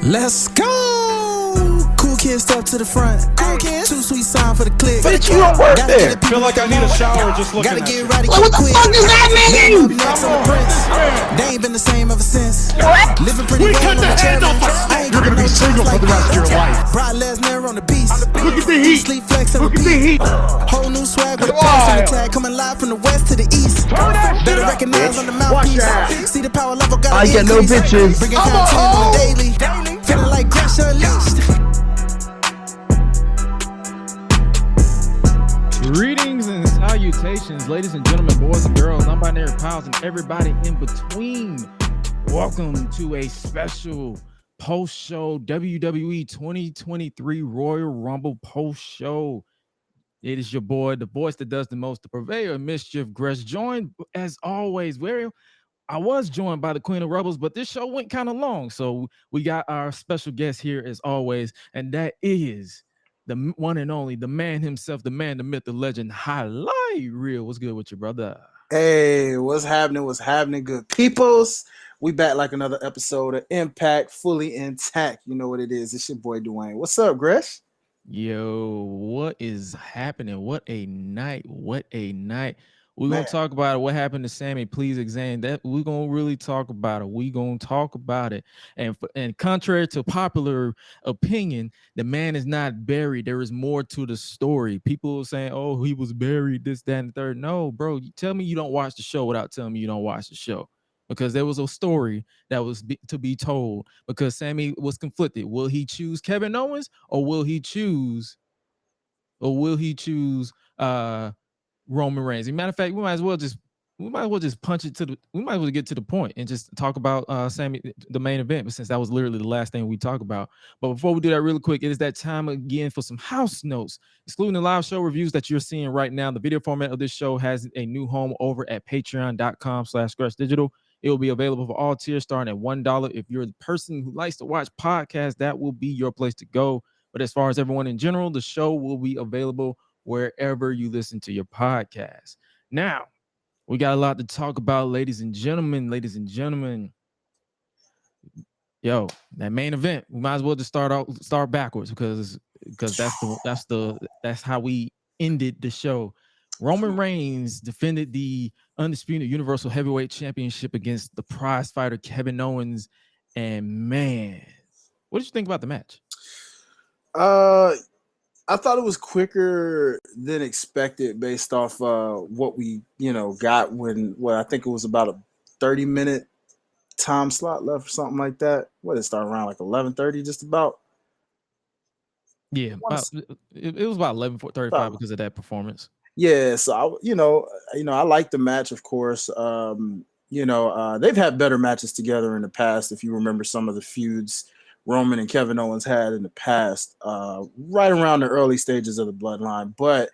Let's go! Cool kids step to the front. Cool kids. Too sweet sound for the click. Bitch, you don't work there. Feel like I need a shower just looking Gotta at get you. right. Like, what the fuck does that mean? They ain't been the same ever since. What? Living pretty We well cut on the hand off challenge. You're gonna be single for the rest of your life. Brock Lesnar on the beast. Look at the heat. Sleep flex and Look at the repeat. heat. Whole new swag with a pass on the tag. Coming live from the west to the east. Better recognize on the mouthpiece. See the power level got I get no bitches. Bringing content on the daily. Feeling like Gresh unleashed. Greetings and salutations, ladies and gentlemen, boys and girls, non-binary pals, and everybody in between. Welcome to a special post-show WWE 2023 Royal Rumble post-show. It is your boy, the voice that does the most, the purveyor of mischief, Gresh, joined as always. I was joined by the Queen of Rebels, but this show went kind of long, so we got our special guest here as always, and that is the one and only, the man himself, the man, the myth, the legend, Hi-Lite Real. What's good with you, brother? Hey, what's happening? What's happening, good peoples? We back like another episode of Impact, fully intact. You know what it is. It's your boy Dwayne. What's up, Gresh? Yo, what is happening? What a night! What a night! We're gonna talk about it. What happened to SAMI? Please examine that. We're gonna really talk about it. We're gonna talk about it. And contrary to popular opinion, the man is not buried. There is more to the story. People are saying, "Oh, he was buried." This, that, and the third. No, bro. You tell me you don't watch the show without telling me you don't watch the show, because there was a story that was to be told. Because SAMI was conflicted. Will he choose Kevin Owens or will he choose? Roman Reigns. As a matter of fact, we might as well just punch it to the. We might as well get to the point and just talk about SAMI, the main event, but since that was literally the last thing we talk about. But before we do that, really quick, it is that time again for some house notes, excluding the live show reviews that you're seeing right now. The video format of this show has a new home over at patreon.com/GreshDigital. It will be available for all tiers starting at $1. If you're the person who likes to watch podcasts, that will be your place to go. But as far as everyone in general, the show will be available wherever you listen to your podcast. Now, we got a lot to talk about, ladies and gentlemen. Yo, that main event, we might as well just start backwards because that's how we ended the show. Roman Reigns defended the Undisputed Universal Heavyweight Championship against the prize fighter Kevin Owens. And man, what did you think about the match? I thought it was quicker than expected based off what we, got when I think it was about a 30-minute time slot left or something like that. What did it start around like 11:30 just about? Yeah, it was about 11:35 because of that performance. Yeah, so I like the match, of course. They've had better matches together in the past. If you remember some of the feuds Roman and Kevin Owens had in the past, right around the early stages of the bloodline. But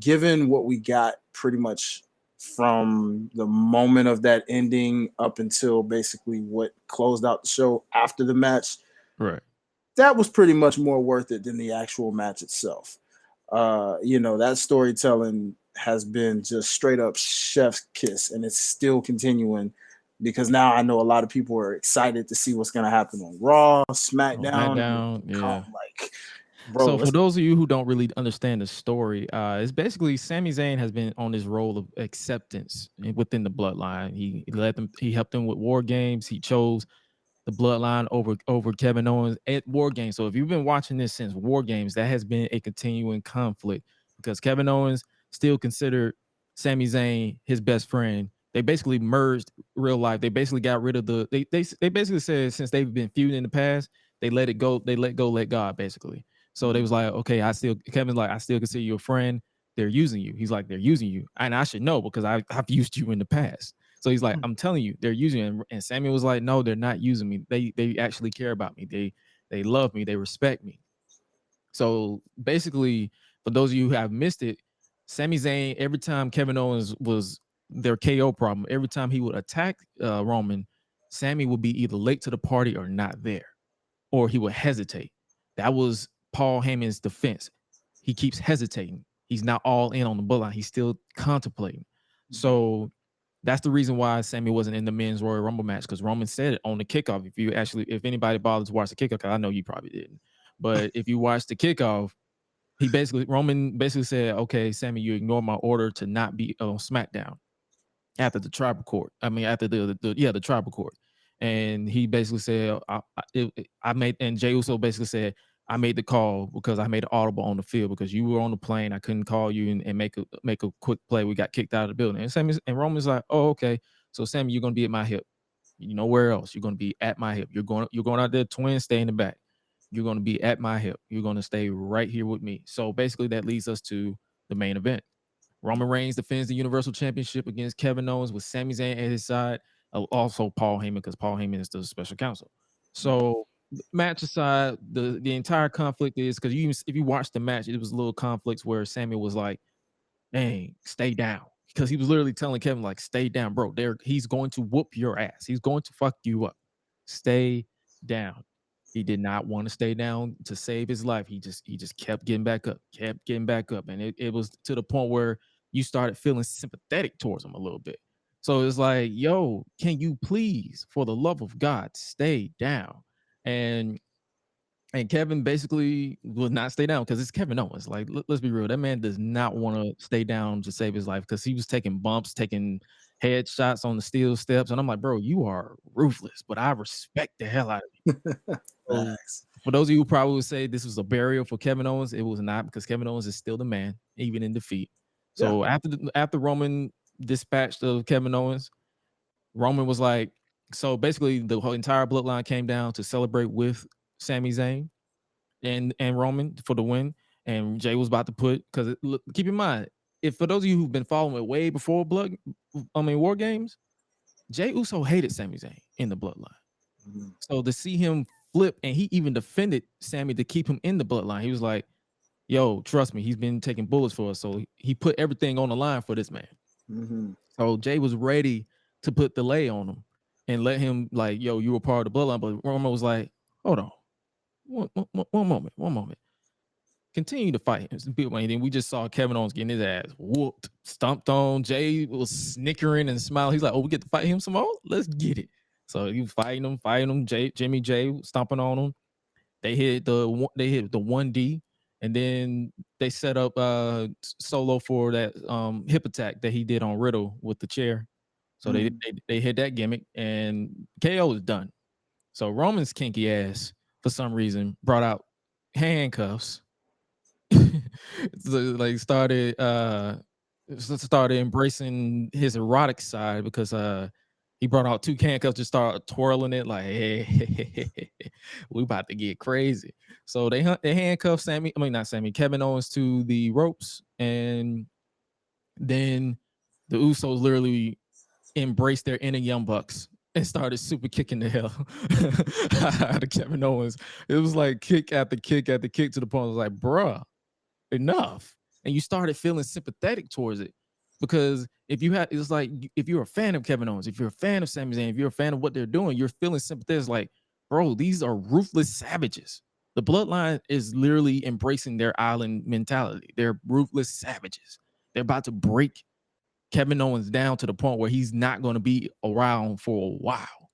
given what we got pretty much from the moment of that ending up until basically what closed out the show after the match, right, that was pretty much more worth it than the actual match itself. That storytelling has been just straight up chef's kiss, and it's still continuing. Because now I know a lot of people are excited to see what's going to happen on Raw, SmackDown. Yeah. Bro, so for those of you who don't really understand the story, it's basically Sami Zayn has been on this role of acceptance within the bloodline. He helped them with War Games. He chose the bloodline over Kevin Owens at War Games. So if you've been watching this since War Games, that has been a continuing conflict because Kevin Owens still considered Sami Zayn his best friend. They basically merged real life. They basically got rid of they basically said since they've been feuding in the past, they let it go. They let God basically. So they was like, okay, Kevin's like, I still consider you a friend. They're using you. He's like, they're using you. And I should know because I've used you in the past. So he's like, I'm telling you, they're using you. And Sammy was like, no, they're not using me. They actually care about me. They love me. They respect me. So basically, for those of you who have missed it, Sami Zayn, every time Kevin Owens was their KO problem, every time he would attack Roman, Sammy would be either late to the party or not there, or he would hesitate. That was Paul Heyman's defense. He keeps hesitating. He's not all in on the bloodline. He's still contemplating. So That's the reason why Sammy wasn't in the men's Royal Rumble match, because Roman said it on the kickoff. If anybody bothered to watch the kickoff, 'cause I know you probably didn't, but if you watched the kickoff, Roman basically said, "Okay, Sammy, you ignore my order to not be on SmackDown after the tribal court. I mean, after the tribal court." And he basically said, "I made," and Jey Uso basically said, "I made the call because I made an audible on the field because you were on the plane. I couldn't call you and make a quick play. We got kicked out of the building." And Roman's like, "Oh, okay. So Sammy, you're gonna be at my hip. You know where else? You're gonna be at my hip. You're going out there, twin, stay in the back. You're gonna be at my hip. You're gonna stay right here with me." So basically, that leads us to the main event. Roman Reigns defends the Universal Championship against Kevin Owens with Sami Zayn at his side. Also Paul Heyman, because Paul Heyman is the special counsel. So match aside, the entire conflict is because if you watch the match, it was little conflicts where Sami was like, "Dang, stay down," because he was literally telling Kevin like, "Stay down, bro. He's going to whoop your ass. He's going to fuck you up. Stay down." He did not want to stay down to save his life. He just kept getting back up, and it was to the point where you started feeling sympathetic towards him a little bit. So it's like, yo, can you please, for the love of God, stay down? And Kevin basically would not stay down because it's Kevin Owens. Like, let's be real, that man does not want to stay down to save his life because he was taking bumps, taking headshots on the steel steps, and I'm like, bro, you are ruthless, but I respect the hell out of you. So, for those of you who probably would say this was a burial for Kevin Owens, it was not, because Kevin Owens is still the man, even in defeat. So after Roman dispatched of Kevin Owens, Roman was like, so basically the whole entire bloodline came down to celebrate with Sami Zayn and Roman for the win. And Jay was about to put, because keep in mind, if for those of you who've been following it way before War Games, Jey Uso hated Sami Zayn in the bloodline. Mm-hmm. So to see him flip, and he even defended Sammy to keep him in the bloodline. He was like, "Yo, trust me, he's been taking bullets for us." So he put everything on the line for this man. Mm-hmm. So Jay was ready to put the lay on him and let him like, "Yo, you were part of the bloodline." But Roman was like, "Hold on, one moment. Continue to fight him." And then we just saw Kevin Owens getting his ass whooped, stomped on. Jay was snickering and smiling. He's like, "Oh, we get to fight him some more? Let's get it." So he was fighting him. Jimmy Jay stomping on him. They hit the 1D, and then they set up Solo for that hip attack that he did on Riddle with the chair. So they hit that gimmick, and KO was done. So Roman's kinky ass, for some reason, brought out handcuffs. So, like, started embracing his erotic side, because he brought out two handcuffs to start twirling it like, "Hey, we about to get crazy." So they handcuffed Kevin Owens to the ropes, and then the Usos literally embraced their inner Young Bucks and started super kicking the hell out of Kevin Owens. It was like kick after kick after kick, to the point I was like, bruh, enough. And you started feeling sympathetic towards it, because if you're a fan of Kevin Owens, if you're a fan of Sami Zayn, if you're a fan of what they're doing, you're feeling sympathetic. Like, bro, these are ruthless savages. The bloodline is literally embracing their island mentality. They're ruthless savages. They're about to break Kevin Owens down to the point where he's not going to be around for a while.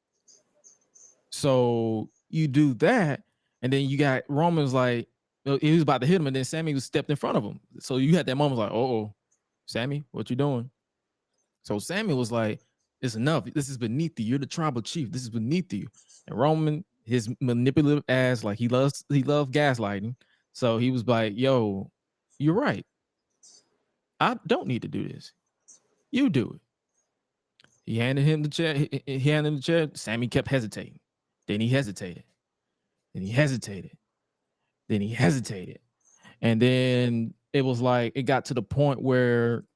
So you do that, and then you got Roman's like, he was about to hit him, and then Sammy was stepped in front of him. So you had that moment like, "Oh, Sammy, what you doing?" So Sammy was like, "It's enough. This is beneath you. You're the tribal chief. This is beneath you." And Roman, his manipulative ass, like he loves gaslighting. So he was like, "Yo, you're right. I don't need to do this. You do it." He handed him the chair. He handed him the chair. Sammy kept hesitating. Then he hesitated. Then he hesitated. Then he hesitated. And then it was like, it got to the point where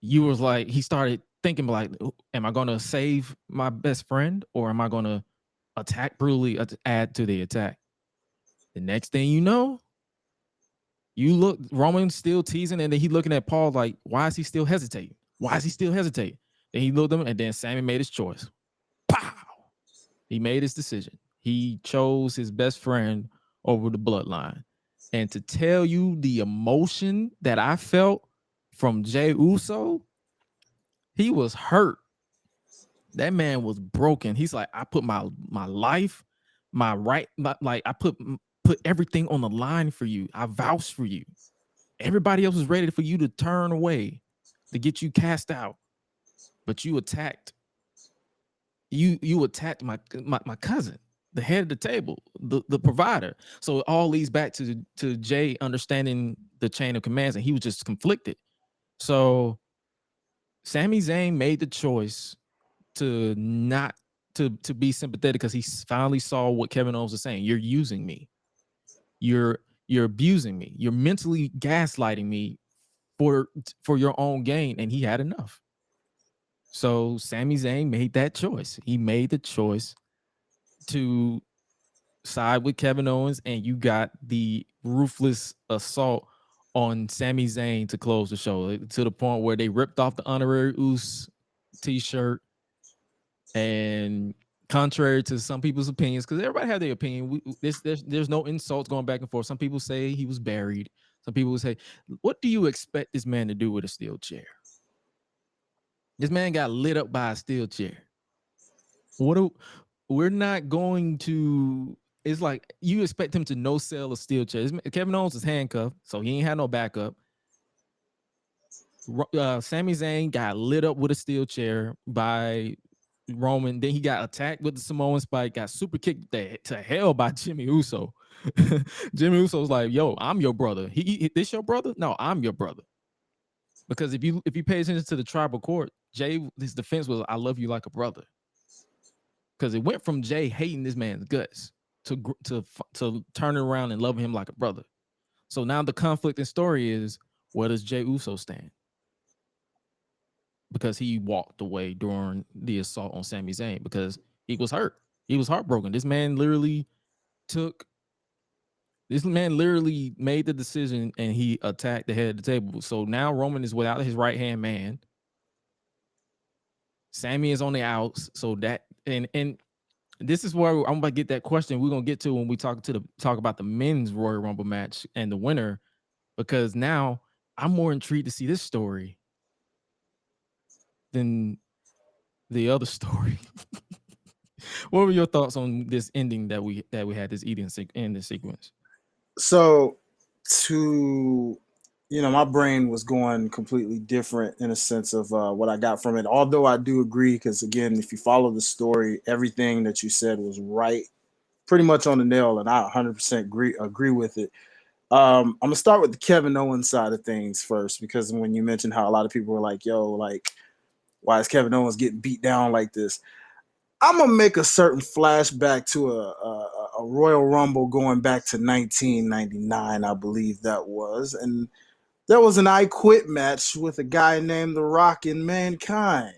you was like, he started thinking like, am I going to save my best friend, or am I going to attack brutally, add to the attack? The next thing you know, you look, Roman still teasing, and then he looking at Paul like, why is he still hesitating? Why is he still hesitating? Then he looked at him, and then Sammy made his choice. Pow! He made his decision. He chose his best friend over the bloodline. And to tell you the emotion that I felt from Jey Uso, he was hurt. That man was broken. He's like, I put my life, like I put everything on the line for you. I vouch for you. Everybody else was ready for you to turn away, to get you cast out, but you attacked. You attacked my cousin, the head of the table, the provider. So it all leads back to Jay understanding the chain of commands, and he was just conflicted. So Sami Zayn made the choice to not to be sympathetic because he finally saw what Kevin Owens was saying. You're using me. You're abusing me. You're mentally gaslighting me for your own gain, and he had enough. So Sami Zayn made that choice. He made the choice to side with Kevin Owens, and you got the ruthless assault on Sami Zayn to close the show, to the point where they ripped off the Honorary Uce t-shirt. And contrary to some people's opinions, because everybody had their opinion, there's no insults going back and forth. Some people say he was buried. Some people say, what do you expect this man to do with a steel chair? This man got lit up by a steel chair. We're not going to. It's like you expect him to no sell a steel chair. Kevin Owens is handcuffed, so he ain't had no backup. Sami Zayn got lit up with a steel chair by Roman. Then he got attacked with the Samoan spike, got super kicked to hell by Jimmy Uso. Jimmy Uso's like, yo, I'm your brother. This your brother? No, I'm your brother. Because if you pay attention to the tribal court, Jay, his defense was, I love you like a brother. Because it went from Jay hating this man's guts to turning around and loving him like a brother. So now the conflicting story is, where does Jey Uso stand? Because he walked away during the assault on Sami Zayn because he was hurt. He was heartbroken. This man literally made the decision and he attacked the head of the table. So now Roman is without his right-hand man. Sami is on the outs. So that and this is where I'm about to get that question we're gonna get to when we talk about the men's Royal Rumble match and the winner, because now I'm more intrigued to see this story than the other story. What were your thoughts on this ending that we had, this ending sequence? So my brain was going completely different in a sense of what I got from it. Although I do agree, because again, if you follow the story, everything that you said was right, pretty much on the nail, and I 100% agree with it. I'm gonna start with the Kevin Owens side of things first, because when you mentioned how a lot of people were like, yo, like, why is Kevin Owens getting beat down like this? I'm gonna make a certain flashback to a Royal Rumble going back to 1999, I believe that was, and there was an I Quit match with a guy named The Rock and Mankind.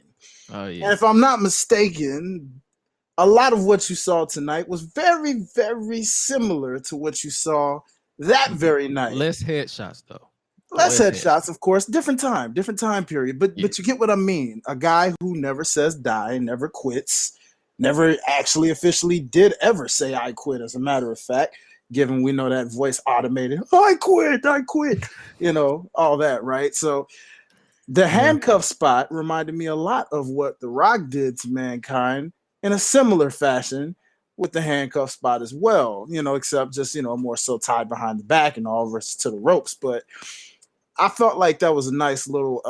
Oh yeah. And if I'm not mistaken, a lot of what you saw tonight was very, very similar to what you saw that very night. Less headshots though. Less headshots, of course. Different time period. But you get what I mean. A guy who never says die, never quits, never actually officially did ever say I quit, as a matter of fact, given we know that voice automated, I quit, all that, right? So the handcuff spot reminded me a lot of what The Rock did to Mankind in a similar fashion with the handcuff spot as well, except just, more so tied behind the back and all versus to the ropes. But I felt like that was a nice little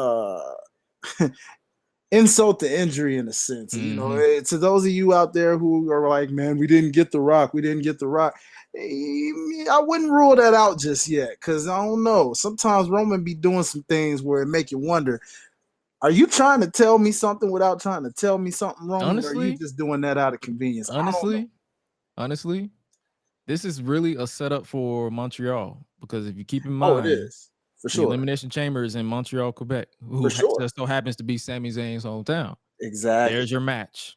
insult to injury in a sense. Mm-hmm. To those of you out there who are like, man, we didn't get The Rock. I wouldn't rule that out just yet, because I don't know. Sometimes Roman be doing some things where it make you wonder, are you trying to tell me something without trying to tell me something, Roman? Honestly, or are you just doing that out of convenience? Honestly, this is really a setup for Montreal, because if you keep in mind, it is. For sure. The Elimination Chamber is in Montreal, Quebec, who just so happens to be Sami Zayn's hometown. Exactly. There's your match.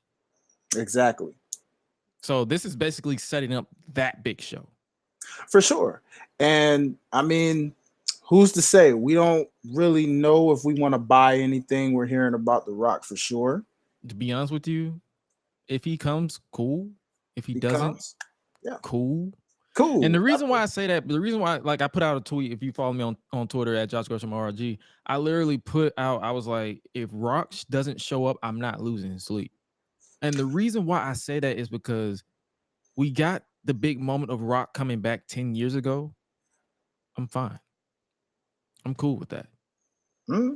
Exactly. So this is basically setting up that big show. For sure. And I mean, who's to say? We don't really know if we want to buy anything we're hearing about The Rock for sure. To be honest with you, if he comes, cool. If he doesn't, cool. Cool. And the reason why I say that, the reason why, like, I put out a tweet, if you follow me on Twitter at Josh Gresham RG, I literally put out, I was like, if Rock doesn't show up, I'm not losing sleep. And the reason why I say that is because we got the big moment of Rock coming back 10 years ago. I'm fine. I'm cool with that. Mm-hmm.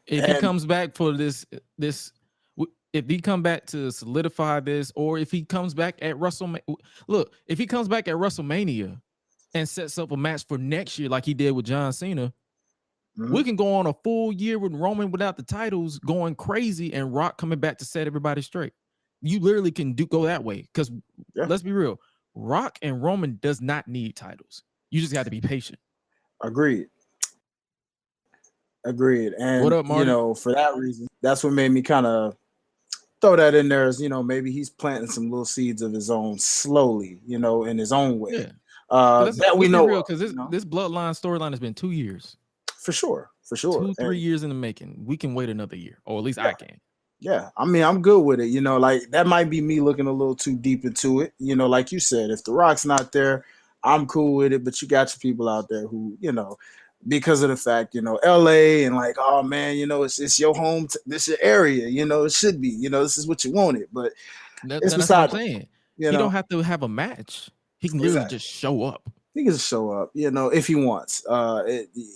If he comes back for this, if he come back to solidify this, or if he comes back at WrestleMania, look, if he comes back at WrestleMania and sets up a match for next year like he did with John Cena, we can go on a full year with Roman without the titles going crazy and Rock coming back to set everybody straight. You literally can go that way because let's be real, Rock and Roman does not need titles. You just got to be patient. Agreed. And what up, Marty? You know, for that reason, that's what made me kind of throw that in there. As you know, maybe he's planting some little seeds of his own slowly, you know, in his own way. Yeah. That we know because this bloodline storyline has been 2 years. For sure. 2-3 years in the making. We can wait another year, or at least I can. Yeah, I mean, I'm good with it. You know, like that might be me looking a little too deep into it. You know, like you said, if The Rock's not there, I'm cool with it. But you got your people out there who, you know, because of the fact, you know, LA and like, oh man, you know, it's your home, this your area, you know, it should be, you know, this is what you wanted. But that's what I'm saying. He don't have to have a match. He can literally just show up. He can just show up, you know, if he wants.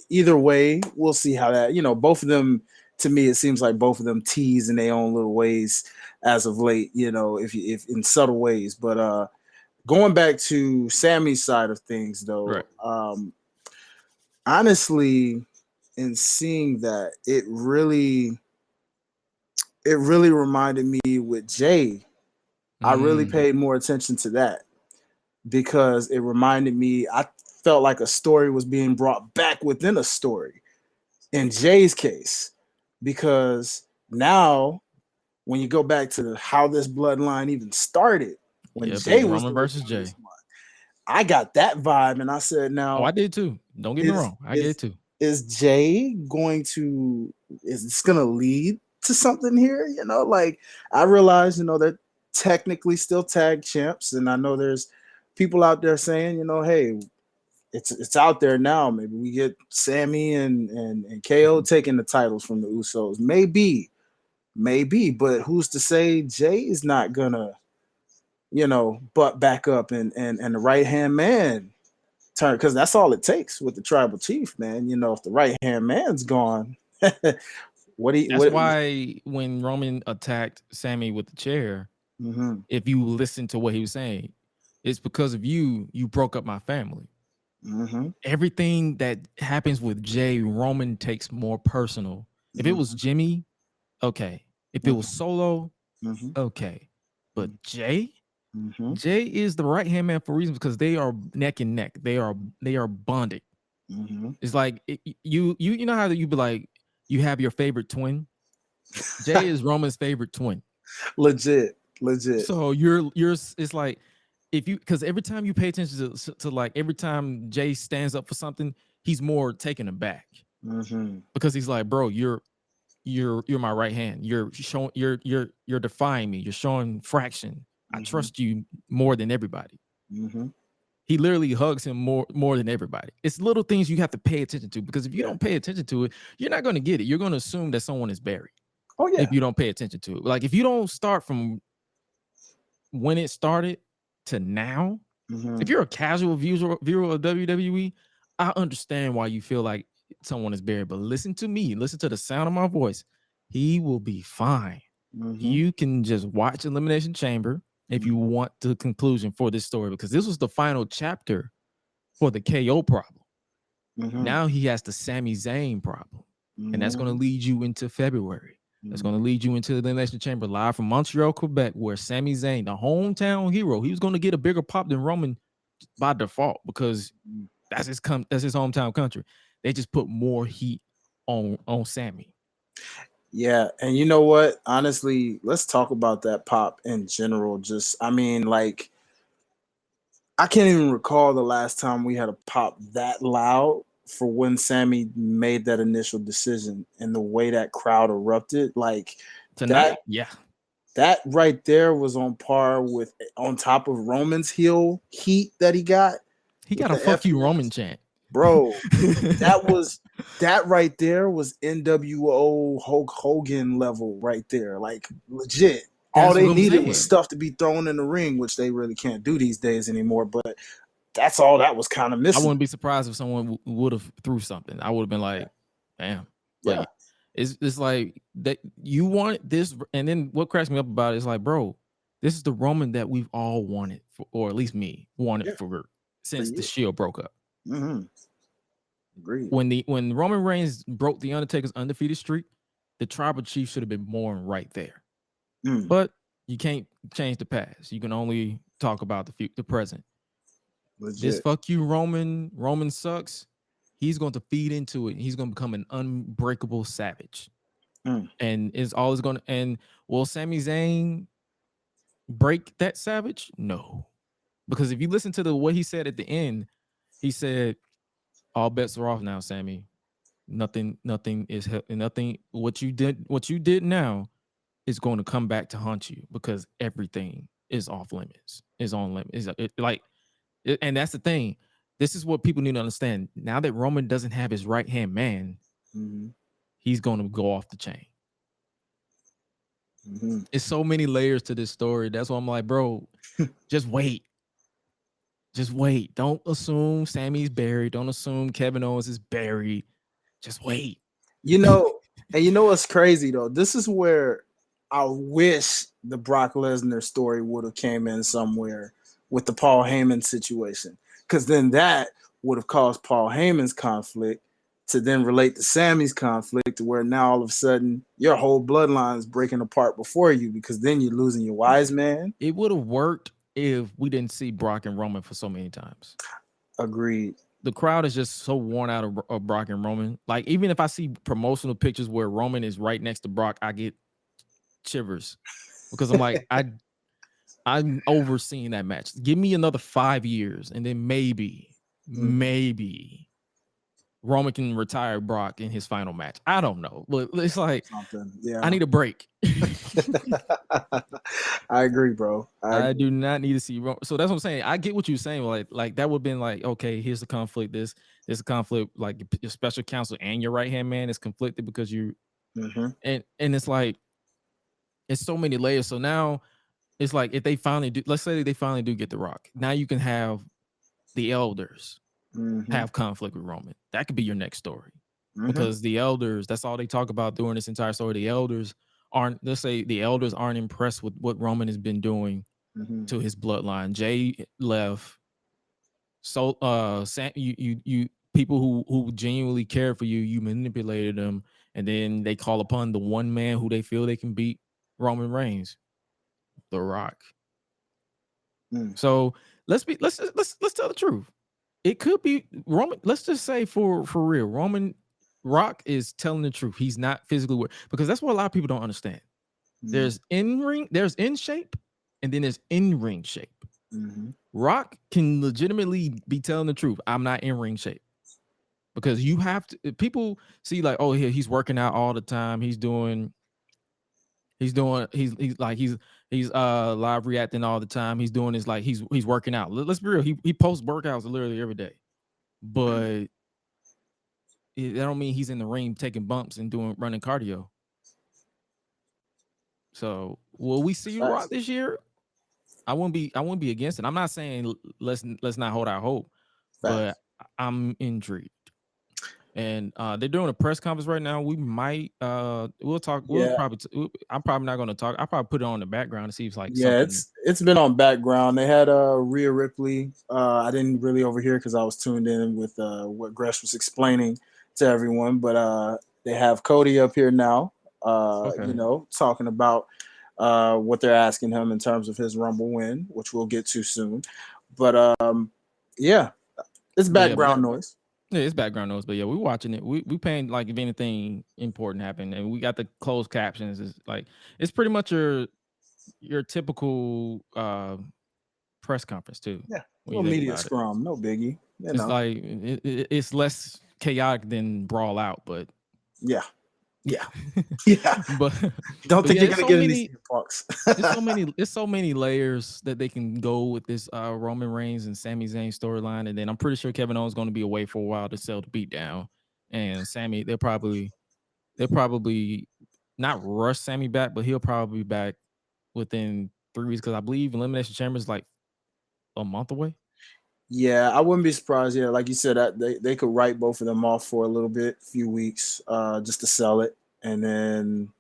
Either way, we'll see how that, you know, both of them, to me, it seems like both of them tease in their own little ways as of late, you know, if in subtle ways. But going back to Sammy's side of things, though, honestly, in seeing that, it really reminded me with Jay. I really paid more attention to that because it reminded me, I felt like a story was being brought back within a story in Jay's case, because now when you go back to how this bloodline even started, when Jay was Roman versus Jay, I got that vibe, and I said, now, I did too. Don't get me wrong, I did too. Is Jay is this going to lead to something here? You know, like I realize, you know, they're technically still tag champs, and I know there's people out there saying, you know, hey, it's out there now. Maybe we get Sammy and KO taking the titles from the Usos. Maybe, but who's to say Jay is not gonna, you know, butt back up and the right hand man turn, because that's all it takes with the tribal chief, man. You know, if the right hand man's gone, that's why when Roman attacked Sammy with the chair, if you listen to what he was saying, it's because of you broke up my family. Everything that happens with Jay, Roman takes more personal. If it was Jimmy, okay. If it was Solo, okay. But Jay is the right hand man for reasons, because they are neck and neck. They are bonded. It's like you know how you be like, you have your favorite twin. Jay is Roman's favorite twin. Legit. So you're it's like, because every time you pay attention to like every time Jay stands up for something, he's more taken aback because he's like, bro, you're my right hand. You're showing you're defying me. You're showing fraction. I trust you more than everybody. He literally hugs him more than everybody. It's little things you have to pay attention to, because if you don't pay attention to it, you're not going to get it. You're going to assume that someone is buried. Oh yeah. If you don't pay attention to it, like if you don't start from when it started to now, if you're a casual viewer of WWE, I understand why you feel like someone is buried. But listen to me, listen to the sound of my voice. He will be fine. You can just watch Elimination Chamber if you want the conclusion for this story, because this was the final chapter for the KO problem. Now he has the Sami Zayn problem, and that's going to lead you into February. That's going to lead you into the Elimination Chamber live from Montreal, Quebec, where Sami Zayn, the hometown hero, he was going to get a bigger pop than Roman by default, because that's his hometown country. They just put more heat on Sami. Yeah, and you know what? Honestly, let's talk about that pop in general. Just, I mean, like, I can't even recall the last time we had a pop that loud for when Sami made that initial decision, and the way that crowd erupted. Like tonight, that right there was on par with, on top of Roman's heel heat that he got. He got a fuck you Roman chant. Bro, that right there was NWO Hulk Hogan level right there. Like legit all they needed was stuff to be thrown in the ring, which they really can't do these days anymore. But that's all that was kind of missing. I wouldn't be surprised if someone would have threw something. I would have been like, damn. Like, it's like that you want this. And then what cracks me up about it is like, bro, this is the Roman that we've all wanted, or at least me wanted since the Shield broke up. Agreed. When Roman Reigns broke the Undertaker's undefeated streak, the tribal chief should have been born right there. But you can't change the past. You can only talk about the present. Legit. This fuck you, Roman sucks. He's going to feed into it. He's going to become an unbreakable savage. And is always going to. And will Sami Zayn break that savage? No, because if you listen to what he said at the end, he said, "All bets are off now, Sami. Nothing is nothing. What you did now is going to come back to haunt you because everything is off limits. Is on limits. And that's the thing. This is what people need to understand. Now that Roman doesn't have his right hand man, he's going to go off the chain. It's so many layers to this story. That's why I'm like, bro, just wait. Just wait. Don't assume Sammy's buried. Don't assume Kevin Owens is buried. Just wait. You know, and you know what's crazy though? This is where I wish the Brock Lesnar story would have came in somewhere with the Paul Heyman situation. Because then that would have caused Paul Heyman's conflict to then relate to Sammy's conflict, to where now all of a sudden your whole bloodline is breaking apart before you, because then you're losing your wise man. It would have worked if we didn't see Brock and Roman for so many times. Agreed. The crowd is just so worn out of Brock and Roman. Like, even if I see promotional pictures where Roman is right next to Brock, I get shivers because I'm like, I'm overseeing that match. Give me another 5 years, and then maybe Roman can retire Brock in his final match. I don't know, but it's like I need a break. I agree, bro. I do not need to see Roman. So that's what I'm saying. I get what you're saying. Like that would have been like, okay, here's the conflict. There's a conflict. Like your special counsel and your right hand man is conflicted because you, and it's like it's so many layers. So now it's like if they finally do, let's say they finally do get the Rock. Now you can have the elders have conflict with Roman. That could be your next story because the elders, that's all they talk about during this entire story. The elders aren't, let's say the elders aren't impressed with what Roman has been doing to his bloodline. Jay left. So you people who genuinely care for you, you manipulated them, and then they call upon the one man who they feel they can beat Roman Reigns, The Rock. So let's tell the truth. It could be Roman. Let's just say for real, Rock is telling the truth. He's not physically because that's what a lot of people don't understand. There's in shape, and then there's in ring shape. Rock can legitimately be telling the truth. I'm not in ring shape because you have to. People see like, oh, he's working out all the time. He's live reacting all the time. He's doing this like he's working out. Let's be real. He posts workouts literally every day, but that don't mean he's in the ring taking bumps and running cardio. So will we see Rock this year? I wouldn't be against it. I'm not saying let's not hold our hope, but I'm intrigued. And they're doing a press conference right now. We might we'll talk. I'm probably not going to talk. I'll probably put it on the background to see if it's like it's been on background. They had Rhea Ripley. I didn't really overhear because I was tuned in with what Gresh was explaining to everyone. But they have Cody up here now. You know, talking about what they're asking him in terms of his Rumble win, which we'll get to soon. But yeah, it's background noise. Yeah, it's background noise, but yeah, we're watching it. We paying like if anything important happened, and we got the closed captions. It's like it's pretty much your typical press conference too. Yeah, little media scrum, no biggie. It's like it's less chaotic than Brawl Out, but yeah. But don't think you're gonna get any pucks. It's so many layers that they can go with this Roman Reigns and Sami Zayn storyline, and then I'm pretty sure Kevin Owens is going to be away for a while to sell the beat down, and Sami they'll probably not rush Sami back, but he'll probably be back within 3 weeks because I believe Elimination Chamber is like a month away. Yeah, I wouldn't be surprised. Yeah, like you said, that they could write both of them off for a little bit, few weeks, just to sell it, and then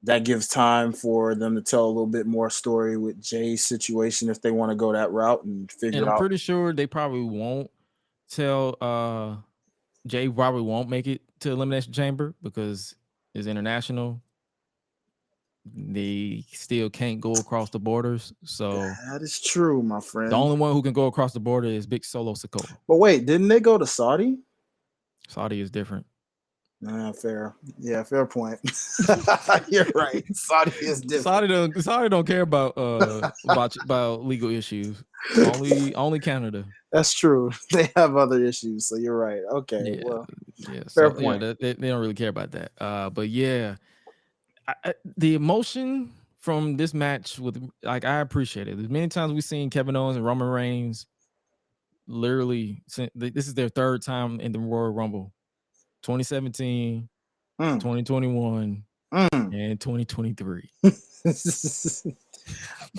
that gives time for them to tell a little bit more story with Jay's situation if they want to go that route and figure And I'm out. pretty sure they probably won't tell Jay probably won't make it to Elimination Chamber because it's international. They still can't go across the borders. So That is true, my friend. the only one who can go across the border is Big Solo Sikoa. But wait, didn't they go to Saudi? Saudi is different. Fair. Yeah, fair point. You're right. Saudi is different. Saudi don't care about legal issues. Only Canada. That's true. They have other issues, so you're right. Okay, well, fair point. Yeah, they don't really care about that. But yeah, the emotion from this match I appreciate it. As many times we've seen Kevin Owens and Roman Reigns, literally, this is their third time in the Royal Rumble. 2017, 2021, and 2023.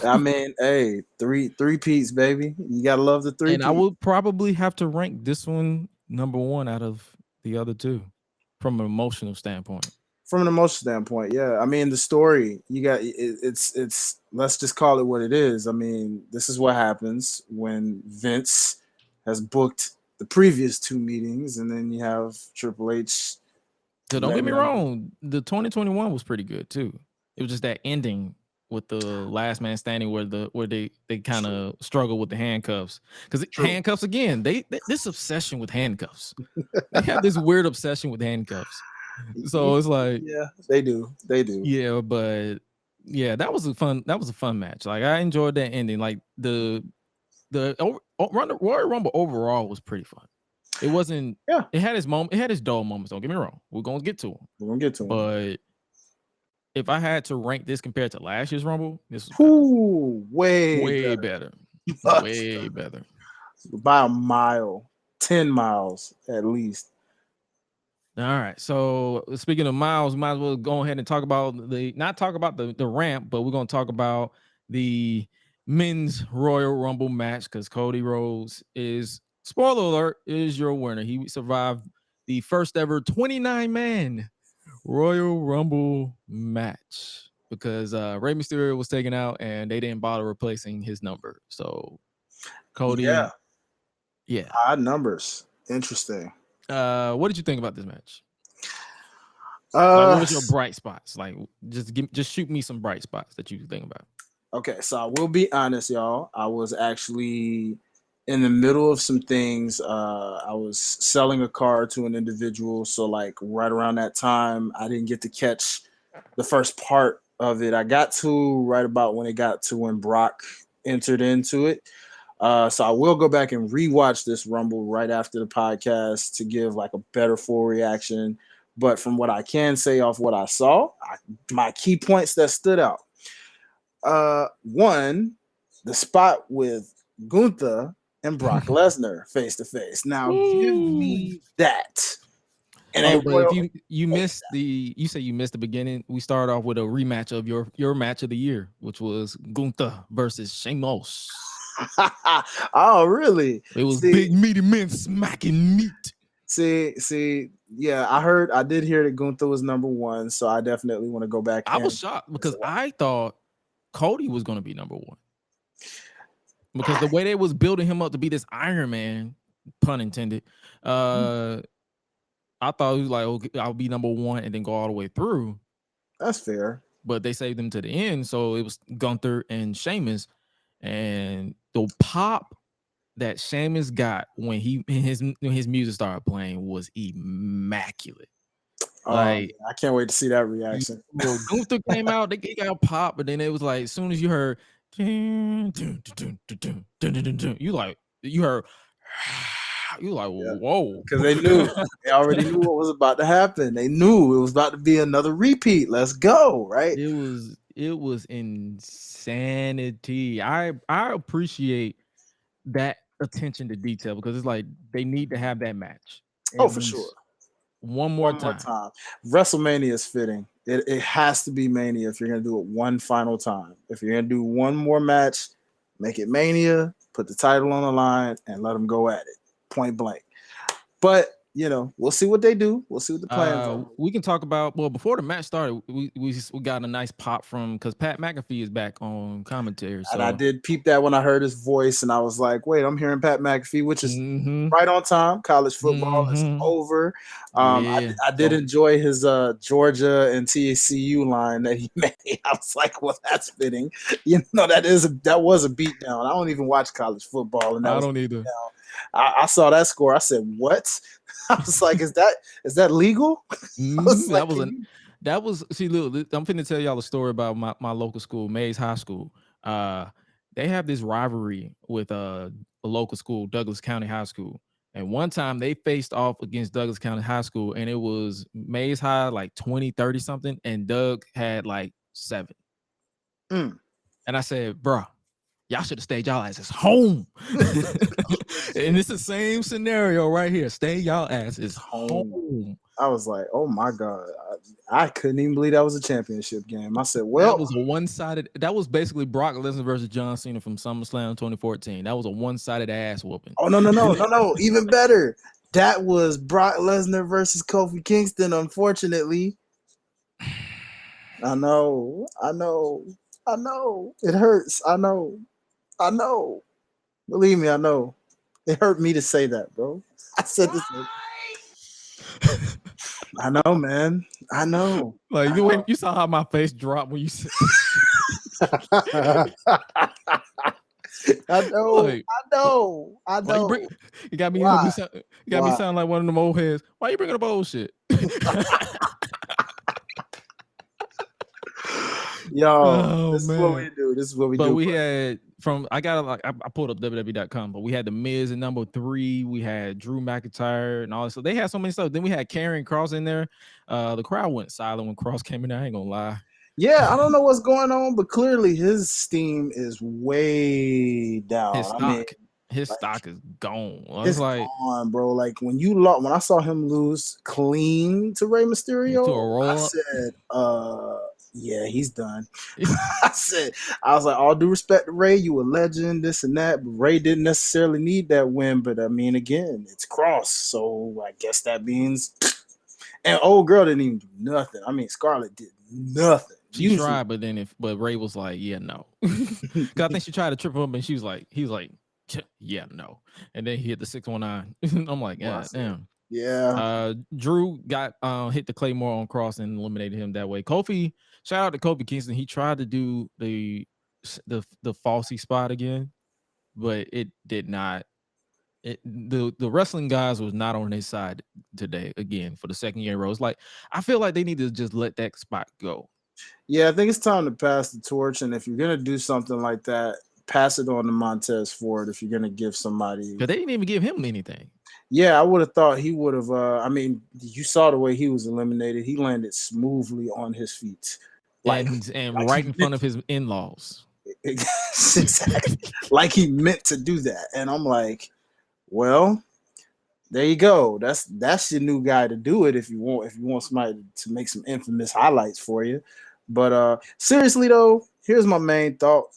I mean, hey, three peats, baby. You gotta love the three. And I would probably have to rank this one number one out of the other two from an emotional standpoint. From an emotional standpoint, yeah. I mean, the story you got it's let's just call it what it is. I mean, this is what happens when Vince has booked the previous two meetings, and then you have Triple H. So don't get me wrong, the 2021 was pretty good too. It was just that ending with the last man standing where they kind of struggle with the handcuffs. Because handcuffs again, they this obsession with handcuffs. They have this weird obsession with handcuffs. So it's like, yeah, they do. Yeah, but yeah, that was a fun match. Like I enjoyed that ending. Like the Royal Rumble overall was pretty fun. It wasn't. Yeah. It had its moment. It had its dull moments. Don't get me wrong. We're gonna get to them. But if I had to rank this compared to last year's Rumble, this was way better. Way better. By a mile, 10 miles at least. All right. So speaking of miles, we might as well go ahead and talk about not talk about the ramp, but we're gonna talk about the men's Royal Rumble match because Cody Rhodes is, spoiler alert, is your winner. He survived the first ever 29-man Royal Rumble match because Rey Mysterio was taken out and they didn't bother replacing his number. So Cody, yeah, odd numbers. Interesting. What did you think about this match? What was your bright spots? Like, just shoot me some bright spots that you think about. Okay, so I will be honest, y'all. I was actually in the middle of some things. I was selling a car to an individual, so like right around that time, I didn't get to catch the first part of it. I got to right about when it got to when Brock entered into it. So I will go back and rewatch this Rumble right after the podcast to give like a better full reaction. But from what I can say off what I saw, my key points that stood out. One, the spot with Gunther and Brock Lesnar face to face. Now give me that. And but if you missed you say you missed the beginning. We started off with a rematch of your match of the year, which was Gunther versus Sheamus. Oh, really? It was big meaty men smacking meat. See, yeah, I did hear that Gunther was number one, so I definitely want to go back. I was shocked because I thought Cody was going to be number one because the way they was building him up to be this Iron Man, pun intended. I thought he was like, okay, I'll be number one and then go all the way through. That's fair. But they saved him to the end, so it was Gunther and Sheamus. And the pop that Sheamus got when his music started playing was immaculate. Like I can't wait to see that reaction. Gunther came out, they got pop, but then it was like as soon as you heard you heard whoa, because they already knew what was about to happen. They knew it was about to be another repeat. Let's go, right? It was insanity. I appreciate that attention to detail because it's like they need to have that match. Oh, for sure. one more One more time. time. WrestleMania is fitting. It has to be Mania if you're gonna do it one final time. If you're gonna do one more match, make it Mania, put the title on the line, and let them go at it. Point blank. But we'll see what they do. We'll see what the plans are. We can talk about before the match started. We got a nice pop from because Pat McAfee is back on commentary. So And I did peep that when I heard his voice, and I was like, "Wait, I'm hearing Pat McAfee," which is right on time. College football is over. Yeah. I did enjoy his Georgia and TCU line that he made. I was like, "Well, that's fitting." That was a beatdown. I don't even watch college football, and that I was don't either. I saw that score. I said, "What?" I was like, "Is that legal?" That was see, look, I'm finna tell y'all a story about my local school, Mays High School. They have this rivalry with a local school, Douglas County High School. And one time they faced off against Douglas County High School, and it was Mays High like 20, 30 something, and Doug had like 7. And I said, "Bruh, y'all should have stayed y'all asses home." And it's the same scenario right here. Stay y'all asses home. I was like, "Oh my God." I couldn't even believe that was a championship game. I said, "Well, that was a one-sided." That was basically Brock Lesnar versus John Cena from SummerSlam 2014. That was a one-sided ass whooping. Oh no! Even better. That was Brock Lesnar versus Kofi Kingston. Unfortunately, I know. It hurts. I know. Believe me, I know. It hurt me to say that, bro. I said this. I know, man. I know. Like you saw how my face dropped when you said. I know. Like, I know. You got me. You got me sound like one of them old heads. Why you bringing up old shit? Yo, this is what we do. This is what we do. But we had I pulled up WWE.com, but we had the Miz at number 3. We had Drew McIntyre and all this. So they had so many stuff. Then we had Karrion Kross in there. The crowd went silent when Kross came in there. I ain't gonna lie. Yeah, I don't know what's going on, but clearly his steam is way down. His stock is gone. It's like gone, bro. Like when I saw him lose clean to Rey Mysterio, I said, yeah, he's done. I was like, all due respect to Rey, you a legend, this and that. But Rey didn't necessarily need that win. But I mean, again, it's Kross. So I guess that means. And old girl didn't even do nothing. I mean, Scarlett did nothing. She tried, but Rey was like, yeah, no. Because I think she tried to trip him, and he was like, yeah, no. And then he hit the 619. I'm like, yeah, damn. Yeah. Drew got hit the Claymore on Kross and eliminated him that way. Kofi, shout out to Kofi Kingston. He tried to do the falsy spot again, but it did not. The wrestling guys was not on his side today again for the second year in a row. It's like I feel like they need to just let that spot go. Yeah, I think it's time to pass the torch, and if you're gonna do something like that, pass it on to Montez Ford. If you're gonna give somebody, because they didn't even give him anything. Yeah, I would have thought he would have. I mean, you saw the way he was eliminated. He landed smoothly on his feet, like right in front of his in-laws. Exactly, like he meant to do that. And I'm like, well, there you go. That's your new guy to do it if you want somebody to make some infamous highlights for you. But seriously though, here's my main thought,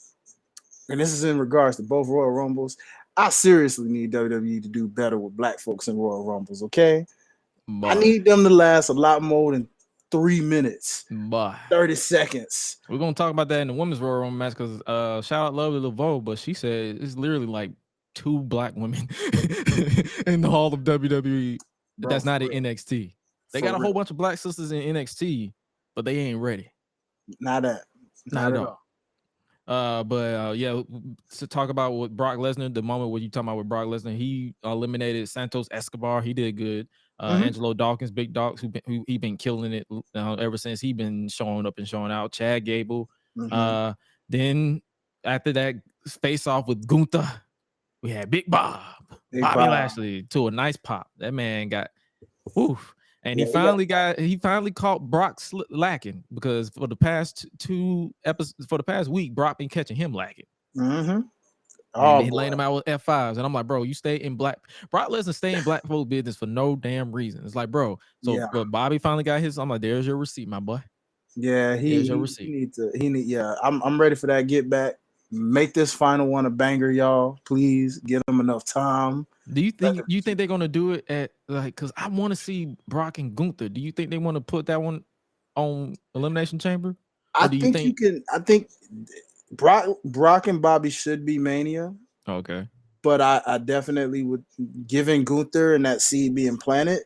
and this is in regards to both Royal Rumbles. I seriously need WWE to do better with black folks in Royal Rumbles, okay? I need them to last a lot more than 3 minutes, 30 seconds. We're going to talk about that in the women's Royal Rumble match because shout out Lovely Laveau, but she said it's literally like 2 black women in the hall of WWE. Bro, that's not in NXT. They got a whole bunch of black sisters in NXT, but they ain't ready. Not at all. Yeah, to talk about with Brock Lesnar, the moment where you talking about with Brock Lesnar, he eliminated Santos Escobar. He did good. Angelo Dawkins, Big Dogs, who he been killing it ever since he been showing up and showing out. Chad Gable. Then after that face off with Gunther, we had Big Bobby Lashley to a nice pop. That man got oof. And he finally caught Brock lacking because for the past 2 episodes, for the past week, Brock been catching him lacking. And Oh, they boy. laying them out with F5s. And I'm like, bro, you stay in Brock Lesnar stay in black folk business for no damn reason. It's like, bro. So Yeah. but Bobby finally got his. I'm like, there's your receipt, my boy. Yeah, There's your receipt. he need yeah. I'm ready for that get back. Make this final one a banger, y'all. Please give them enough time. Do you think they're gonna do it at like because I want to see Brock and Gunther. Do you think they want to put that one on Elimination Chamber? I think Brock and Bobby should be Mania. Okay. But I definitely would, given Gunther and that seed being planted,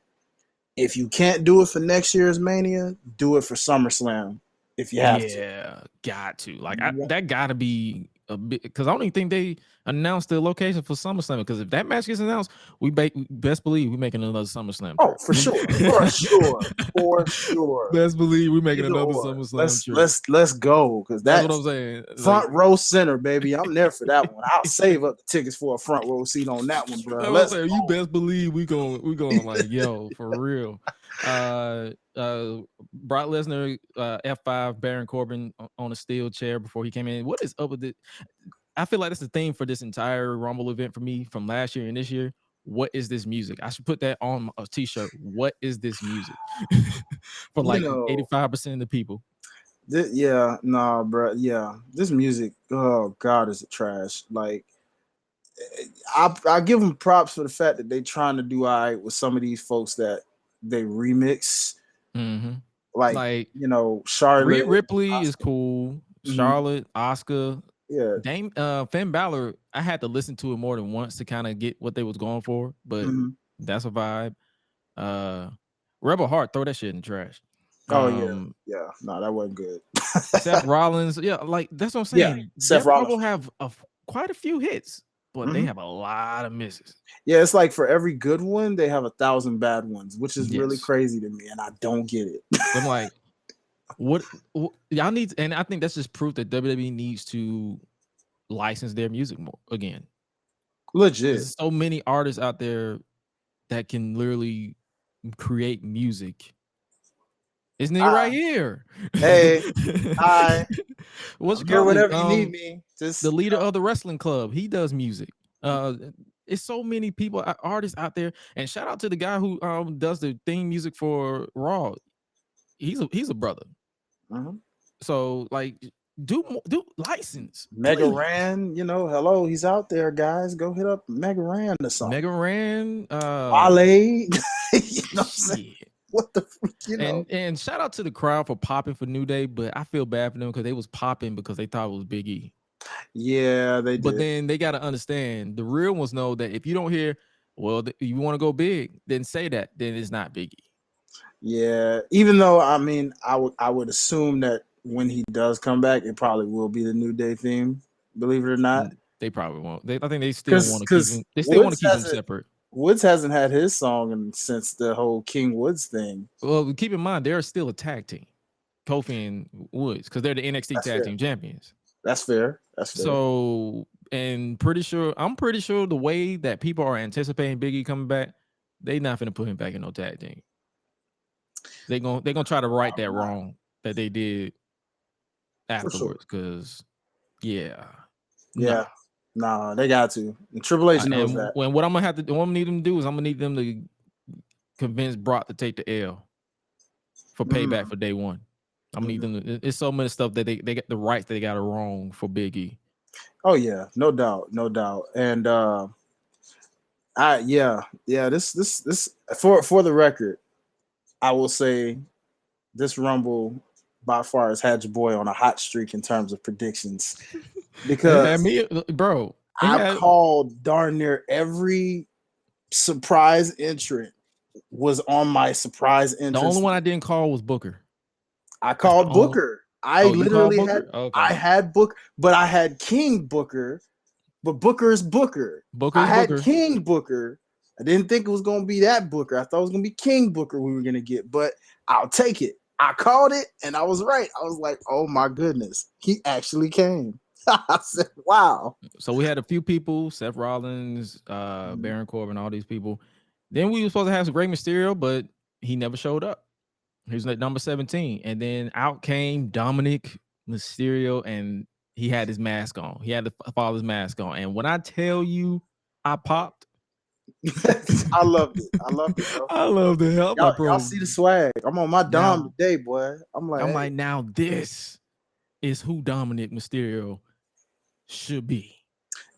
if you can't do it for next year's Mania, do it for SummerSlam if you have to. Yeah, got to. Like that got to be a bit because I don't even think they announced the location for SummerSlam. Because if that match gets announced, we best believe we're making another SummerSlam. Oh, for sure, for sure. Best believe we're making another SummerSlam. Let's go because that's what I'm saying. Front row center, baby. I'm there for that one. I'll save up the tickets for a front row seat on that one, bro. Let's go. You best believe we going like yo for real. Brock Lesnar, F5, Baron Corbin on a steel chair before he came in. What is up with it? I feel like that's the theme for this entire Rumble event for me from last year and this year. What is this music? I should put that on a t-shirt. What is this music? For like 85% of the people. Bro. Yeah, this music. Oh God, is it trash? Like, I give them props for the fact that they trying to do all right with some of these folks that they remix. Mm-hmm. Like Charlotte, Ripley is cool. Charlotte, Asuka. Yeah, Finn Balor, I had to listen to it more than once to kind of get what they was going for, but that's a vibe. Rebel Heart, throw that shit in the trash. No, that wasn't good. Seth Rollins, like that's what I'm saying. Yeah, Seth Rollins will have quite a few hits, but they have a lot of misses. Yeah, it's like for every good one, they have 1,000 bad ones, which is really crazy to me, and I don't get it. I'm like, what y'all need, and I think that's just proof that WWE needs to license their music more again. Legit. There's so many artists out there that can literally create music. This nigga right here. Hey, hi. What's good? Whenever you need me. Just the leader of the wrestling club. He does music. It's so many people, artists out there. And shout out to the guy who does the theme music for Raw. He's a brother. So like, do license. Mega Ran, hello, he's out there, guys. Go hit up Mega Ran or something. Mega Ran, Wale. You know what I'm saying? What the freak, And shout out to the crowd for popping for New Day, but I feel bad for them because they was popping because they thought it was Big E. Yeah, they did. But then they got to understand, the real ones know that if you don't hear, well, you want to go big, then say that, then it's not Big E. Yeah, even though, I mean, I would assume that when he does come back, it probably will be the New Day theme, believe it or not. They probably won't. I think they still want to keep him. They still want to keep him separate. Woods hasn't had his song since the whole King Woods thing. Well, keep in mind they're still a tag team, Kofi and Woods, because they're the NXT tag team champions. That's fair. So, and I'm pretty sure the way that people are anticipating Big E coming back, they not finna put him back in no tag team. They're gonna try to right that wrong that they did afterwards. Because no, they got to. And Triple H knows that. What I'm gonna need them to do is I'm gonna need them to convince Brock to take the L for payback for day one. I'm gonna need them to, it's so much stuff that they get the rights that they got it wrong for Big E. Oh yeah, no doubt. And this for the record, I will say this Rumble by far has had your boy on a hot streak in terms of predictions. Because I called darn near every surprise entrant was on my surprise entrant. The only one I didn't call was Booker. I called Booker. I literally had Booker, but I had King Booker, but Booker is Booker. I had King Booker. I didn't think it was going to be that Booker. I thought it was going to be King Booker we were going to get, but I'll take it. I called it, and I was right. I was like, oh, my goodness. He actually came. I said, wow. So we had a few people, Seth Rollins, Baron Corbin, all these people. Then we were supposed to have some Rey Mysterio, but he never showed up. He was at number 17. And then out came Dominic Mysterio, and he had his mask on. He had the father's mask on. And when I tell you, I popped. I loved it. I loved it, bro. I love the hell, Y'all, bro. y'all see the swag. I'm on my Dom today, boy. I'm like, now this is who Dominic Mysterio should be.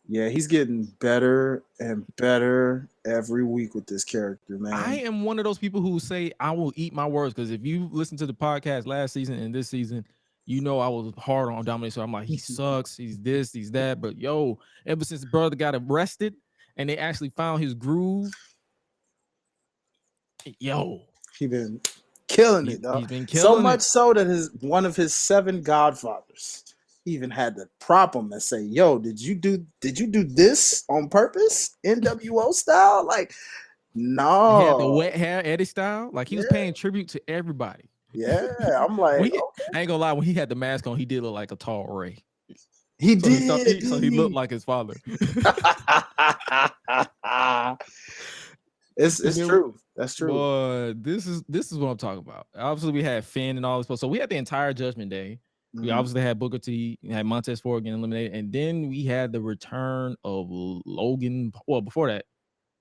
Yeah, he's getting better and better every week with this character, man. I am one of those people who say I will eat my words, because if you listen to the podcast last season and this season, you know I was hard on Dominic. So I'm like, he sucks, he's this, he's that. But yo, ever since the brother got arrested and they actually found his groove, yo, he been killing it, though. He's been killing so much it. so that one of his 7 godfathers even had to prop him and say, "Yo, did you do this on purpose, NWO style?" Like, no. He had the wet hair Eddie style. Like, he was paying tribute to everybody. Yeah, I'm like, okay. I ain't gonna lie. When he had the mask on, he did look like a tall Ray. He did. So he looked like his father. It's true. That's true. Boy, this is what I'm talking about. Obviously, we had Finn and all this stuff. So we had the entire Judgment Day. We obviously had Booker T, had Montez Ford getting eliminated, and then we had the return of Logan. Well, before that,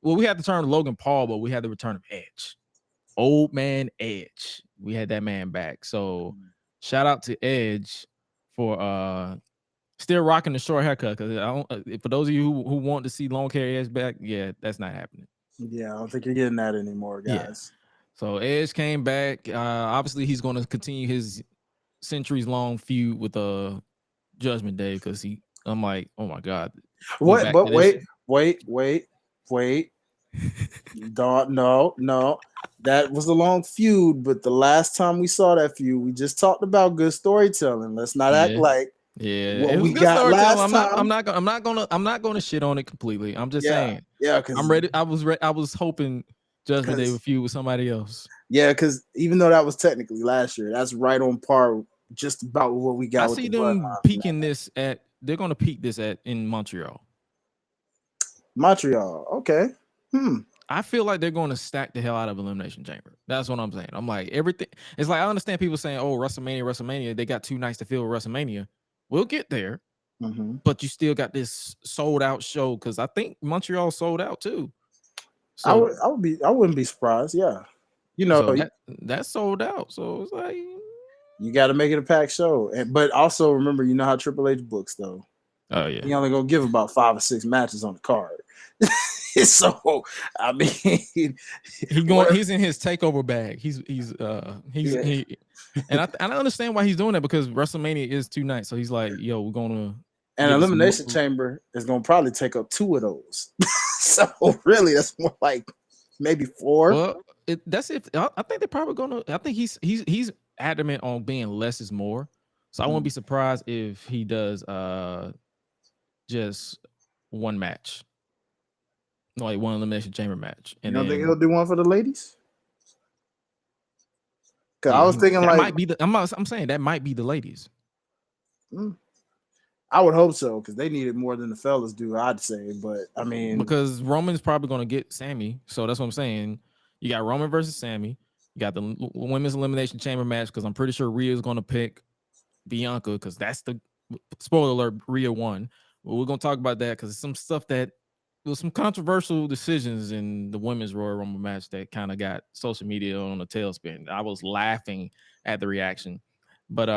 we had the return of Logan Paul, but we had the return of Edge, old man Edge. We had that man back. So shout out to Edge for still rocking the short haircut. Because for those of you who want to see long hair Edge back, yeah, that's not happening. Yeah, I don't think you're getting that anymore, guys. Yeah. So Edge came back. Obviously, he's going to continue his centuries-long feud with Judgment Day, because I'm like, oh my god. What? But wait. No. That was a long feud, but the last time we saw that feud, we just talked about good storytelling. Let's not act like what we got last time. I'm not gonna shit on it completely. I'm just saying. Yeah, because I'm ready. I was hoping Judgment Day would feud with somebody else. Yeah, because even though that was technically last year, that's right on par just about what we got. I see them peaking this at. They're gonna peak this in Montreal. Montreal, okay. I feel like they're going to stack the hell out of Elimination Chamber. That's what I'm saying. I'm like, everything. It's like, I understand people saying, oh, WrestleMania, they got 2 nights to fill WrestleMania. We'll get there. But you still got this sold out show, because I think Montreal sold out too. So I wouldn't be surprised. Yeah. You know, so that's sold out. So it's like, you got to make it a packed show. But also remember, you know how Triple H books, though. Oh yeah. He only gonna give about 5 or 6 matches on the card. So I mean, he's in his takeover bag. And I understand why he's doing that, because WrestleMania is 2 nights. So he's like, yo, we're gonna. And Elimination Chamber is gonna probably take up 2 of those. So really, that's more like maybe 4. Well, that's if I think they're probably gonna. I think he's adamant on being less is more. So I won't be surprised if he does just 1 match. Like 1 Elimination Chamber match. And you don't think he'll do 1 for the ladies? Because I was thinking that like might be I'm saying that might be the ladies. I would hope so, because they need it more than the fellas do, I'd say. But I mean, because Roman's probably going to get Sammy, so that's what I'm saying. You got Roman versus Sammy. You got the Women's Elimination Chamber match, because I'm pretty sure Rhea is going to pick Bianca, because that's the spoiler alert. Rhea won. But we're going to talk about that, because some stuff that. There was some controversial decisions in the women's Royal Rumble match that kind of got social media on a tailspin. I was laughing at the reaction, but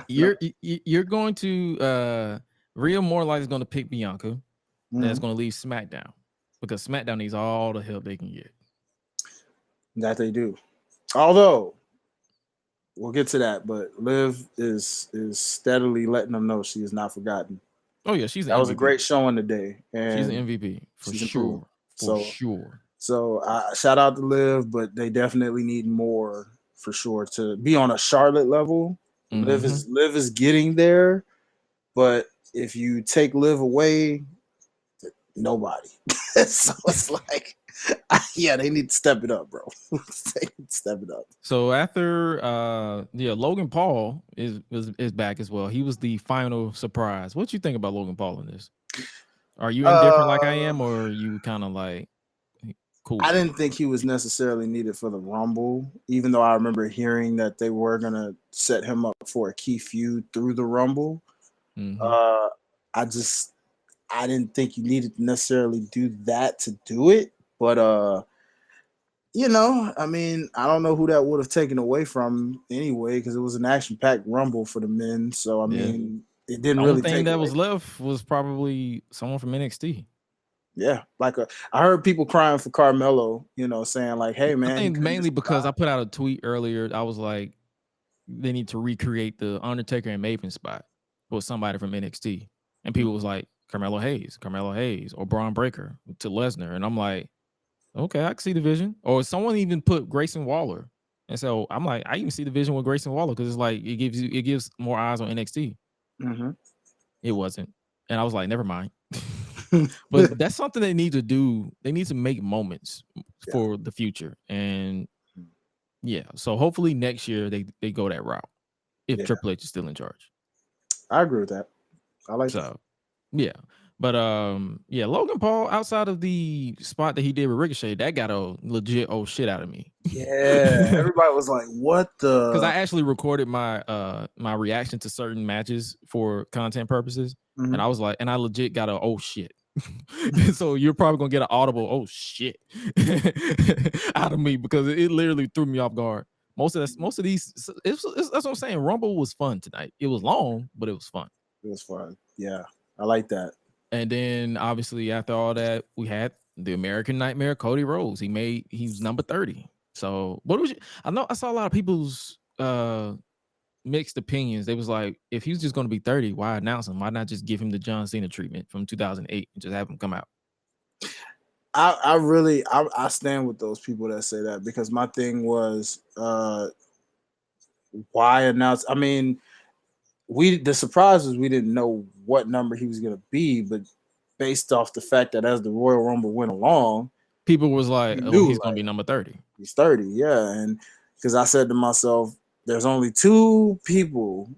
you're going to Rhea more likely is going to pick Bianca. That's going to leave SmackDown, because SmackDown needs all the help they can get. That they do. Although we'll get to that, but Liv is steadily letting them know she is not forgotten. Oh yeah, that was a great showing today, and she's an MVP for sure. So shout out to Liv, but they definitely need more for sure to be on a Charlotte level. Liv is getting there, but if you take Liv away, nobody. So it's like, yeah, they need to step it up, bro. Step it up. So after Logan Paul is back as well. He was the final surprise. What you think about Logan Paul in this? Are you indifferent like I am, or are you kind of like cool. I didn't think he was necessarily needed for the Rumble, even though I remember hearing that they were gonna set him up for a key feud through the Rumble. Mhm. I didn't think you needed to necessarily do that to do it, but I mean, I don't know who that would have taken away from anyway, because it was an action-packed Rumble for the men. So I Yeah. mean, it didn't The only really thing take that away. was left was probably someone from NXT. Yeah, I heard people crying for Carmelo, saying like, "Hey I man, he think couldn't mainly just because I survive." put out a tweet earlier. I was like, they need to recreate the Undertaker and Maven spot with somebody from NXT. And people was like, Carmelo Hayes, or Braun Breaker to Lesnar. And I'm like, okay, I can see the vision. Or someone even put Grayson Waller. And so I'm like, I even see the vision with Grayson Waller because it's like it gives more eyes on NXT. Mhm. It wasn't. And I was like, never mind. But that's something they need to do. They need to make moments for the future. And yeah, so hopefully next year they go that route if Yeah, Triple H is still in charge. I agree with that. I like that. So yeah. But yeah, Logan Paul, outside of the spot that he did with Ricochet, that got a legit shit out of me. Yeah, everybody was like, "What Because I the?" actually recorded my reaction to certain matches for content purposes. Mhm. And I was like, and I legit got a oh shit. So you're probably gonna get an audible oh shit out of me because it literally threw me off guard. Most of these, that's what I'm saying. Rumble was fun tonight. It was long, but it was fun. It was fun. Yeah, I like that. And then obviously after all that, we had the American Nightmare, Cody Rhodes. He's number 30. So what was I know I saw a lot of people's mixed opinions. They was like, if he was just going to be 30, why announce him? Why not just give him the John Cena treatment from 2008 and just have him come out? I stand with those people that say that, because my thing was why announce? I mean, the surprise was we didn't know what number he was gonna be, but based off the fact that as the Royal Rumble went along, People was like, you oh, knew he's going to like be number 30. he's 30, yeah. And because I said to myself, there's only two people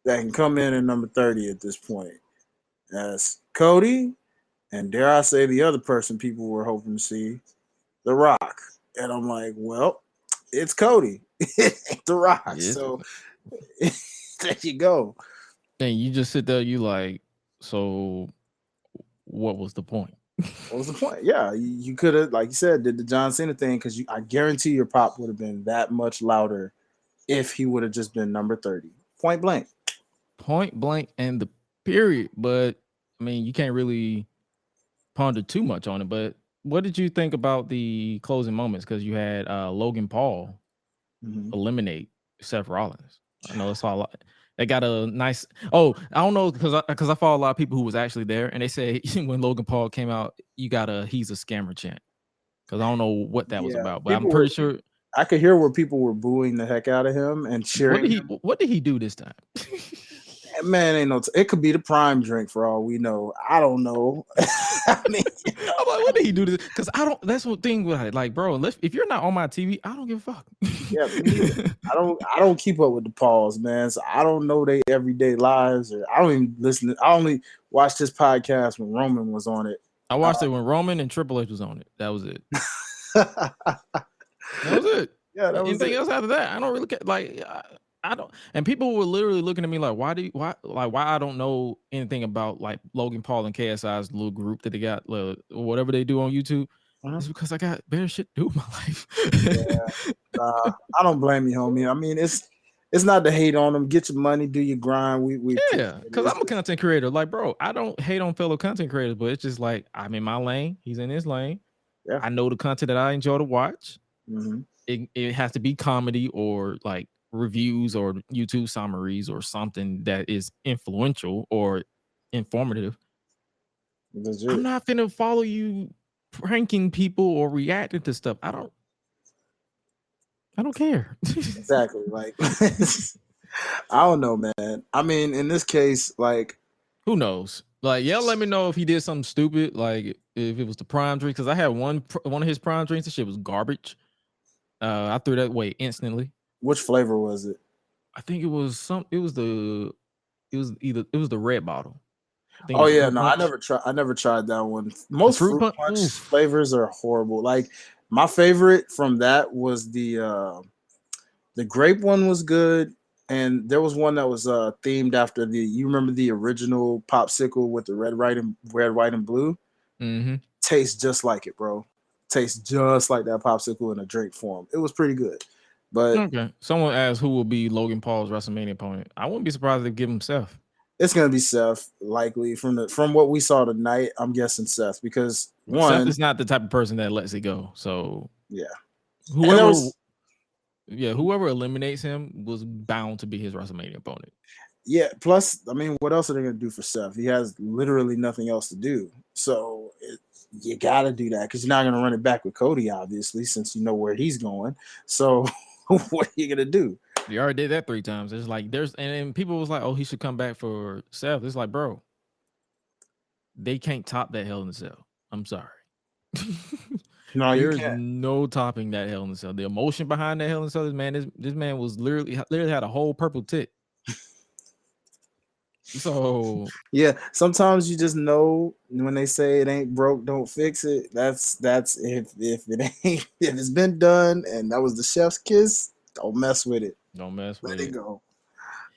that can come in at number 30 at this point. That's Cody, and dare I say the other person people were hoping to see, The Rock. And I'm like, well, it's Cody. It's The Rock. Yeah. So there you go. And you just sit there, you like, so what was the point? What was the point? Yeah, you could have, like you said, did the John Cena thing, because I guarantee your pop would have been that much louder if he would have just been number 30. Point blank. Point blank and the period. But I mean, you can't really ponder too much on it. But what did you think about the closing moments? Because you had Logan Paul eliminate Seth Rollins. I know it's all. They got a nice. Oh, I don't know because I follow a lot of people who was actually there, and they say when Logan Paul came out, you got a "he's a scammer" chant. Because I don't know what that was about, but I'm pretty sure I could hear where people were booing the heck out of him and cheering. What did he do this time? Man, ain't no. It could be the prime drink for all we know. I don't know. I mean, I'm like, what did he do this? Because I don't. That's what thing with it. Like, bro, if you're not on my TV, I don't give a fuck. Yeah, I don't keep up with the Pauls, man. So I don't know their everyday lives, or I don't even listen. I only watched this podcast when Roman was on it. I watched it when Roman and Triple H was on it. That was it. That was it. Yeah, that was anything it. else after that, I don't really care. Like, I don't. And people were literally looking at me like, why I don't know anything about like Logan Paul and KSI's little group that they got, whatever they do on YouTube. It's because I got better shit to do in my life. Yeah, I don't blame you, homie. I mean, it's not to hate on them. Get your money, do your grind. We Yeah, because I'm a content creator. Like, bro, I don't hate on fellow content creators, but it's just like I'm in my lane. He's in his lane. Yeah, I know the content that I enjoy to watch. Mm-hmm. It has to be comedy or like reviews or YouTube summaries or something that is influential or informative. Legit. I'm not finna follow you pranking people or reacting to stuff. I don't care. Exactly. Like, I don't know, man. I mean, in this case, like, who knows? Like, yeah, let me know if he did something stupid, like if it was the prime drink. Because I had one of his prime drinks. The shit was garbage. I threw that away instantly. Which flavor was it? I think it was the red bottle. Oh yeah, no, I never tried that one. Most fruit punch flavors are horrible. Like, My favorite from that was the grape one was good, and there was one that was themed after you remember the original popsicle with the red, white, and blue? Mm-hmm. Tastes just like it, bro. Tastes just like that popsicle in a drink form. It was pretty good. But okay, someone asked who will be Logan Paul's WrestleMania opponent. I wouldn't be surprised if they give him Seth. it's gonna be Seth, likely from what we saw tonight. I'm guessing Seth because Seth is not the type of person that lets it go. So yeah, whoever eliminates him was bound to be his WrestleMania opponent. Yeah. Plus, I mean, what else are they gonna do for Seth? He has literally nothing else to do. So you gotta do that because you're not gonna run it back with Cody, obviously, since you know where he's going. So what are you gonna do? You already did that 3 times. It's like and people was like, oh, he should come back for Seth. It's like, bro, they can't top that Hell in a Cell. I'm sorry. No, there's no topping that Hell in a Cell. The emotion behind that Hell in a Cell, this man was literally had a whole purple tit. So yeah, sometimes you just know when they say it ain't broke, don't fix it. That's if it ain't if it's been done and that was the chef's kiss, don't mess with it. Don't mess with it. Let it go.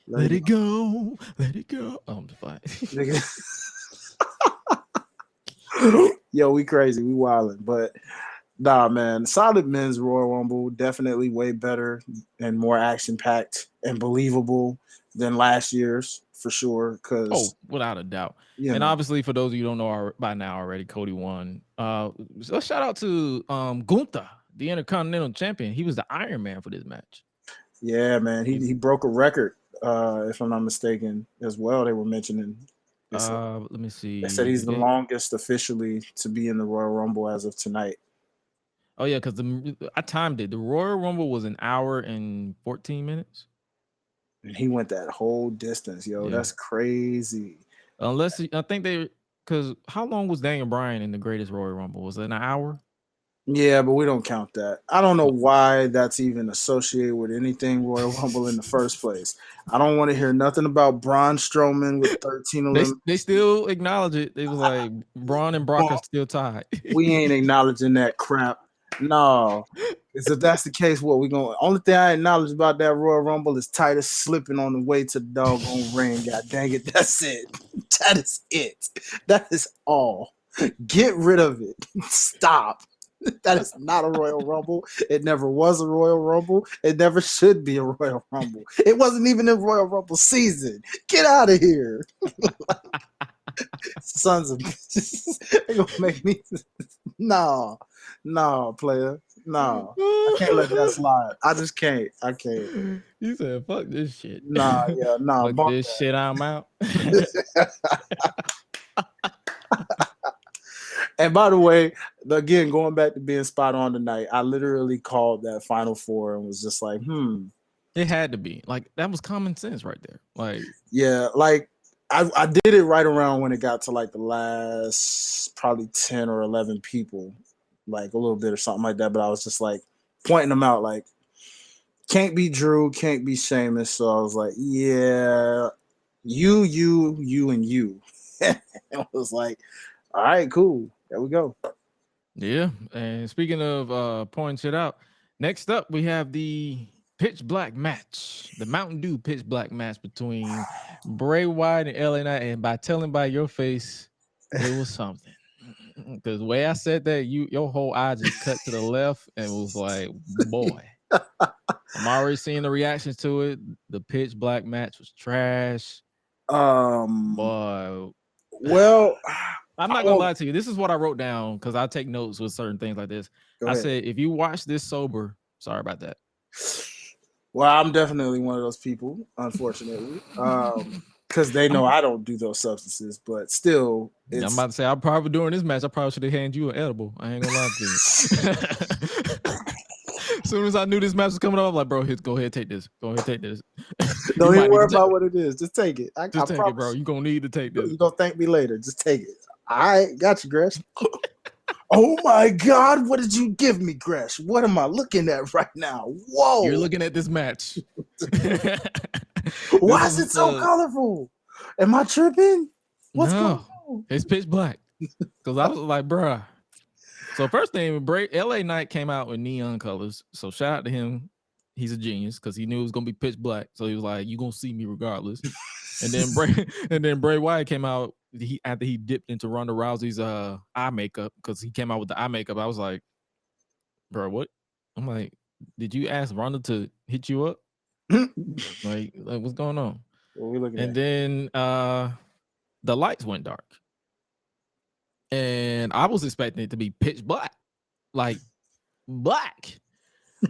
Let it go. Let it go. Oh, I'm fine. Yo, we crazy, we wilding, but nah, man, solid men's Royal Rumble, definitely way better and more action packed and believable than last year's for sure. Because without a doubt, and obviously for those of you who don't know by now already, Cody won. So shout out to Gunther, the Intercontinental Champion. He was the Iron Man for this match. Yeah, man, he broke a record, if I'm not mistaken, as well. They were mentioning. Let me see. They said he's the longest officially to be in the Royal Rumble as of tonight. Oh yeah, because I timed it. The Royal Rumble was 1 hour and 14 minutes, and he went that whole distance. Yo, that's crazy. Unless I think because how long was Daniel Bryan in the Greatest Royal Rumble? Was it 1 hour? Yeah, but we don't count that. I don't know why that's even associated with anything Royal Rumble in the first place. I don't want to hear nothing about Braun Strowman with 13 eliminations. They still acknowledge it. It was like Braun and Brock are still tied. We ain't acknowledging that crap. No. Because if that's the case, what we going? Only thing I acknowledge about that Royal Rumble is Titus slipping on the way to the doggone ring. God dang it, that's it. That is it. That is all. Get rid of it. Stop. That is not a Royal Rumble. It never was a Royal Rumble. It never should be a Royal Rumble. It wasn't even in Royal Rumble season. Get out of here. Sons of bitches. They're going to make me. No, player. No. I can't let that slide. I just can't. I can't. You said, fuck this shit. Fuck this shit, I'm out. And by the way, again, going back to being spot on tonight, I literally called that Final Four and was just like, It had to be. Like, that was common sense right there. Like, yeah, like I did it right around when it got to like the last probably 10 or 11 people, like a little bit or something like that. But I was just like pointing them out, like, can't be Drew, can't be Sheamus. So I was like, yeah, you, and you. And it was like, all right, cool. There we go. Yeah. And speaking of pointing shit out, next up we have the pitch black match, the Mountain Dew pitch black match between Bray Wyatt and LA Knight. And by telling by your face, it was something. Because the way I said that, your whole eye just cut to the left and was like, boy. I'm already seeing the reactions to it. The pitch black match was trash. Boy. Well, I'm not gonna lie to you. This is what I wrote down because I take notes with certain things like this. I said, if you watch this sober, sorry about that. Well, I'm definitely one of those people, unfortunately, because they know I don't do those substances. But still, I'm about to say, I'm probably during this match, I probably should have handed you an edible. I ain't gonna lie to you. As soon as I knew this match was coming up, I'm like, bro, go ahead, take this. Go ahead, take this. Don't even worry about what it is. Just take it. Just take it, bro. You're gonna need to take this. You're gonna thank me later. Just take it. All right, got you, Gresh. Oh my God, what did you give me, Gresh? What am I looking at right now? Whoa. You're looking at this match. Why is it so colorful? Am I tripping? What's going on? It's pitch black. Because I was like, bruh. So first thing, LA Knight came out with neon colors. So shout out to him. He's a genius because he knew it was gonna be pitch black. So he was like, "You gonna see me regardless." And then Bray Wyatt came out. After he dipped into Ronda Rousey's eye makeup because he came out with the eye makeup. I was like, "Bro, what?" I'm like, "Did you ask Ronda to hit you up? like what's going on?" What are we looking And at? then the lights went dark. And I was expecting it to be pitch black, like black.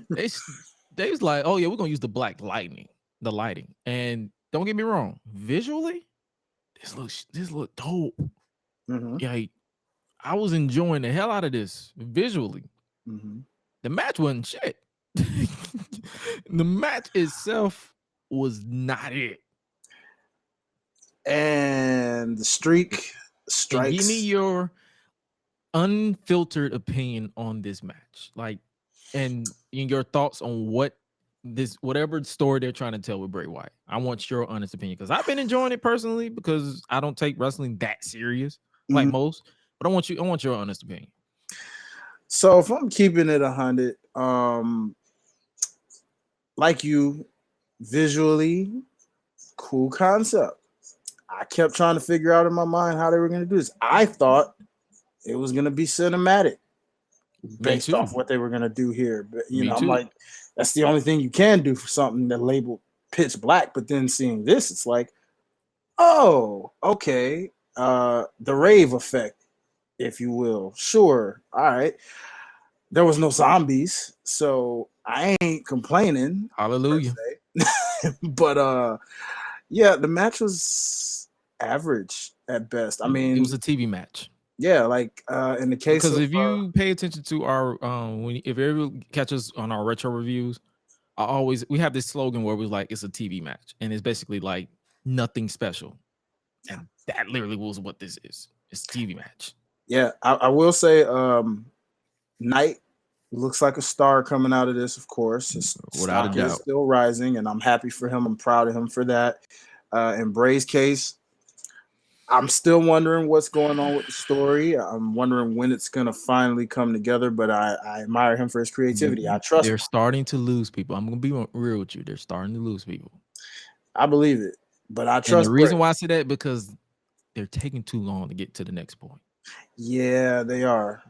they was like, "Oh yeah, we're gonna use the lighting." And don't get me wrong, visually, this look dope. Like I was enjoying the hell out of this visually. The match wasn't shit. The match itself was not it. And the streak strikes. And give me your unfiltered opinion on this match, like, and your thoughts on whatever story they're trying to tell with Bray Wyatt. I want your honest opinion because I've been enjoying it personally because I don't take wrestling that serious like most. But I want your honest opinion. So if I'm keeping it 100, like you, visually, cool concept. I kept trying to figure out in my mind how they were going to do this. I thought it was going to be cinematic based off what they were going to do here. But, I'm like, that's the only thing you can do for something that labeled pitch black. But then seeing this, it's like, oh, okay. The rave effect, if you will. Sure. All right. There was no zombies, so I ain't complaining. Hallelujah. But yeah, the match was average at best. I mean, it was a TV match. Yeah, like in the case because of, if you pay attention to our if you ever catch us on our retro reviews, we have this slogan where we're like, it's a TV match, and it's basically like nothing special, and that literally was what this is. It's a TV match. Yeah, I will say, Knight looks like a star coming out of this. Of course, his without a doubt, is still rising, and I'm happy for him. I'm proud of him for that. In Bray's case, I'm still wondering what's going on with the story. I'm wondering when it's going to finally come together, but I admire him for his creativity. I trust They're him. starting to lose people. I'm going to be real with you. They're starting to lose people. I believe it, but I trust. And the reason why I say that, because they're taking too long to get to the next point. Yeah, they are.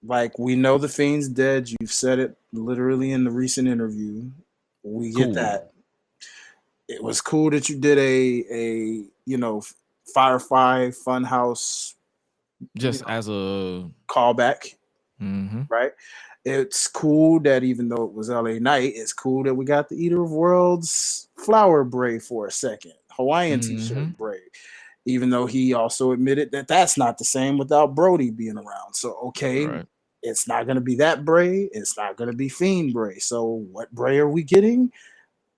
Like, we know the Fiend's dead. You've said it literally in the recent interview. We get that. It was cool that you did a Firefly Funhouse, just as a callback, right? It's cool that even though it was LA Knight, it's cool that we got the Eater of Worlds flower Bray for a second, Hawaiian t-shirt Bray, even though he also admitted that that's not the same without Brody being around. So it's not going to be that Bray, it's not going to be Fiend Bray. So what Bray are we getting?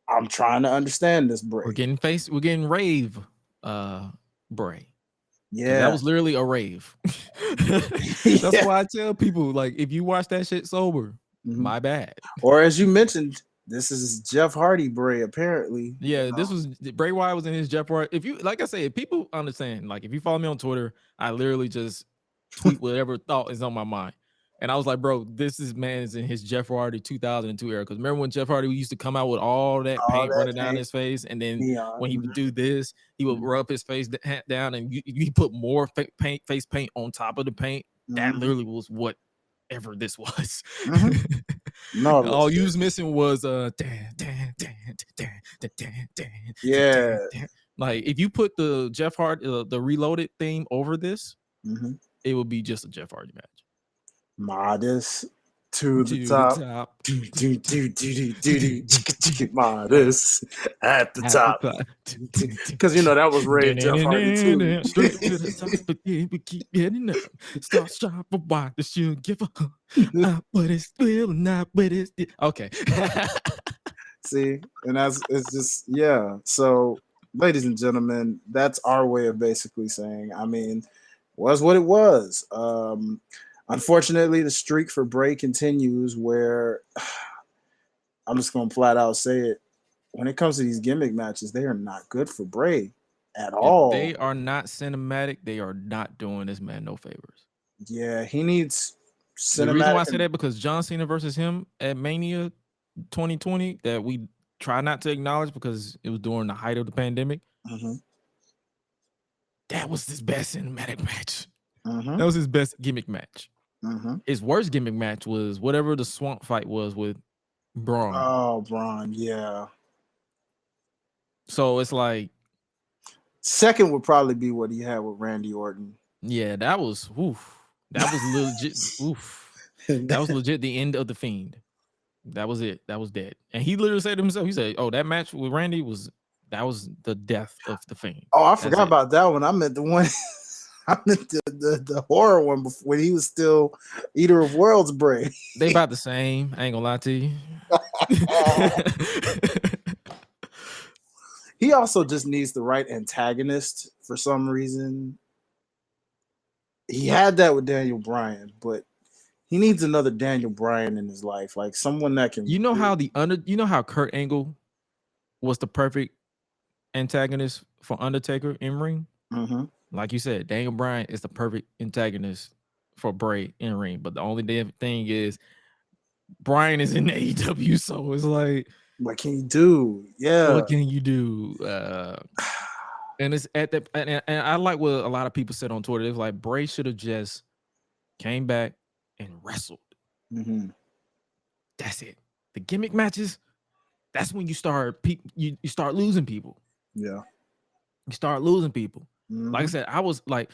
I'm trying to understand this Bray. We're getting rave Bray. Yeah, that was literally a rave. That's why I tell people, like, if you watch that shit sober, my bad. Or as you mentioned, this is Jeff Hardy Bray, apparently. Yeah, this was Bray Wyatt was in his Jeff Hardy. If you, like I say, if people understand, like, if you follow me on Twitter, I literally just tweet whatever thought is on my mind. And I was like, bro, this man is in his Jeff Hardy 2002 era. Because remember when Jeff Hardy used to come out with all that paint running down his face, and then when he would do this, he would rub his face down, and you put more face paint on top of the paint. That literally was whatever this was. No, all you was missing was yeah. Like, if you put the Jeff Hardy the Reloaded theme over this, it would be just a Jeff Hardy match. Modest to the top. Modest at the top. Because that was Ray Jeff Hardy too. Straight to the top, we keep getting up. Start sharp for why the should give up. But it's still not, but it's okay. See, and it's just So, ladies and gentlemen, that's our way of basically saying, I mean, was what it was. Unfortunately, the streak for Bray continues where I'm just going to flat out say it. When it comes to these gimmick matches, they are not good for Bray at all. They are not cinematic. They are not doing this man no favors. Yeah, he needs The reason why I cinematic. say that because John Cena versus him at Mania 2020 that we try not to acknowledge because it was during the height of the pandemic. Mhm. That was his best cinematic match. Mhm. That was his best gimmick match. Mhm. His worst gimmick match was whatever the swamp fight was with Braun. Oh, Braun, yeah. So it's like Second would probably be what he had with Randy Orton. yeah, that was oof. That was legit. Oof. That was legit the end of the Fiend. That was it. That was dead. And he literally said to himself, he said, "Oh, that match with Randy was the death of the Fiend." Oh, I forgot about that one. I meant the one. I meant the horror one before, when he was still Eater of Worlds Bray. They about the same. I ain't gonna lie to you. He also just needs the right antagonist for some reason. He had that with Daniel Bryan, but he needs another Daniel Bryan in his life, like someone that can. You know how Kurt Angle was the perfect antagonist for Undertaker in ring? Mm-hmm. Like you said, Daniel Bryan is the perfect antagonist for Bray in ring. But the only damn thing is Bryan is in AEW, so it's like, what can you do? Yeah. what can you do? And it's at that, and I like what a lot of people said on Twitter. It's like Bray should have just came back and wrestled. Mm-hmm. That's it. The gimmick matches, that's when you start you start losing people. Yeah. You start losing people. Mm-hmm. Like I said, I was like,